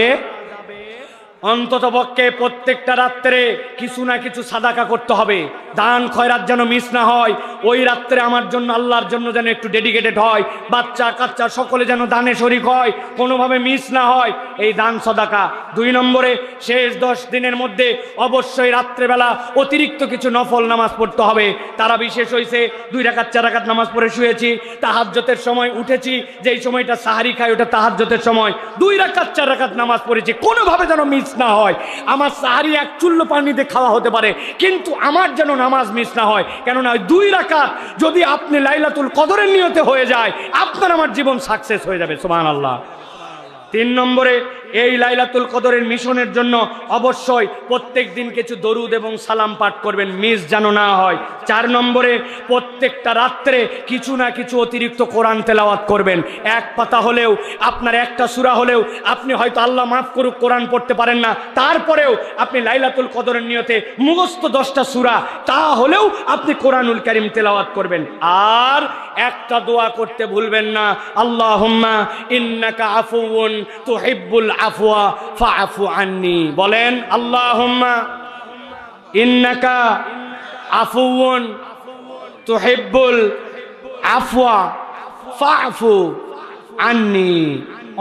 অন্তত পক্ষে প্রত্যেকটা রাত্রে কিছু না কিছু সাদাকা করতে হবে, দান খয়রাত যেন মিস না হয়। ওই রাত্রে আমার জন্য আল্লাহর জন্য যেন একটু ডেডিকেটেড হয়, বাচ্চা কাচ্চা সকলে যেন দানে শরিক হয়, কোনোভাবে মিস না হয় এই দান সাদাকা। 2 নম্বরে শেষ 10 দিনের মধ্যে অবশ্যই রাত্রেবেলা অতিরিক্ত কিছু নফল নামাজ পড়তে হবে। তারা বিশেষ হয়েছে 2 রাকাত 4 রাকাত নামাজ পড়ে শুয়েছি, তাহাজ্জুদের সময় উঠেছি, যেই সময়টা সাহারি খাই ওটা তাহাজ্জুদের সময়, 2 রাকাত 4 রাকাত নামাজ পড়েছি, কোনোভাবে যেন মিস না হয়। আমার সাহারি 1 চুল্লু পানিতে খাওয়া হতে পারে, কিন্তু আমার যেন নামাজ মিস না হয়। কেননা ওই 2 রাকাত যদি আপনি লাইলাতুল কদরের নিয়তে হয়ে যায়, আপনার আমার জীবন সাকসেস হয়ে যাবে। সুবহানাল্লাহ। 3 নম্বরে এই লাইলাতুল কদরের মিশনের জন্য অবশ্যই প্রত্যেক দিন কিছু দরুদ এবং সালাম পাঠ করবেন, মিস যেন না হয়। 4 নম্বরে প্রত্যেকটা রাত্রে কিছু না কিছু অতিরিক্ত কোরআন তেলাওয়াত করবেন। 1 পাতা হলেও, আপনার একটা সূরা হলেও, আপনি হয়তো আল্লাহ মাফ করুক কোরআন পড়তে পারেন না, তারপরেও আপনি লাইলাতুল কদরের নিয়তে মুখস্থ 10টা সূরা তা হলেও আপনি কোরআনুল কারীম তেলাওয়াত করবেন। আর একটা দোয়া করতে ভুলবেন না, আল্লাহুম্মা ইন্নাকা আফুউন তুহিব্বুল আফওয়া ফাআফু আন্নি। বলেন আল্লাহুম্মা ইন্নাকা আফুউন তুহিব্বুল আফওয়া ফাআফু আন্নি।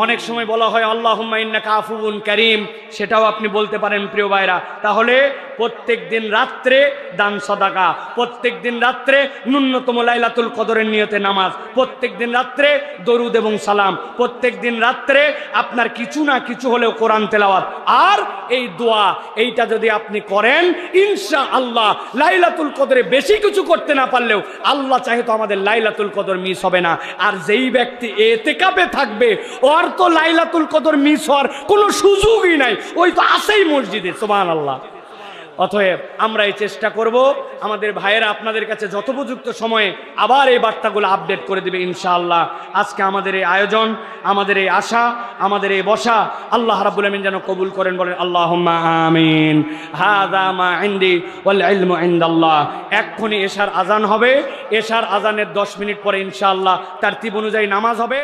অনেক সময় বলা হয় আল্লাহুম্মা ইন্নাকা আফুউন কারীম, সেটাও আপনি বলতে পারেন প্রিয় ভাইরা। তাহলে প্রত্যেক দিন রাত্রে দান সাদাকা, প্রত্যেক দিন রাত্রে ন্যূনতম লাইলাতুল কদরের নিয়তে নামাজ, প্রত্যেক দিন রাত্রে দরুদ এবং সালাম, প্রত্যেক দিন রাত্রে আপনার কিছু না কিছু হলেও কোরআন তেলাওয়াত আর এই দোয়া, এইটা যদি আপনি করেন ইনশাআল্লাহ লাইলাতুল কদরে বেশি কিছু করতে না পারলেও আল্লাহ চাহে তো আমাদের লাইলাতুল কদর মিস হবে না। আর যেই ব্যক্তি এতেকাফে থাকবে ওর তো লাইলাতুল কদর মিস হওয়ার কোনো সুযোগই নাই, ওই তো আছেই মসজিদে। সুবহানাল্লাহ। অতএব আমরা এই চেষ্টা করব, আমাদের ভাইয়েরা আপনাদের কাছে যথোপযুক্ত সময়ে আবার এই বার্তাগুলো আপডেট করে দেবে ইনশাআল্লাহ। আজকে আমাদের এই আয়োজন, আমাদের এই আশা, আমাদের এই বসা আল্লাহ রাব্বুল আমিন যেন কবুল করেন। বলেন আল্লাহুম্মা আমিন। হাযা মা ইনদি ওয়াল ইলমু ইনদাল্লাহ। এক্ষুনি এশার আজান হবে, এশার আজানের 10 মিনিট পরে ইনশাআল্লাহ তারতিব অনুযায়ী নামাজ হবে।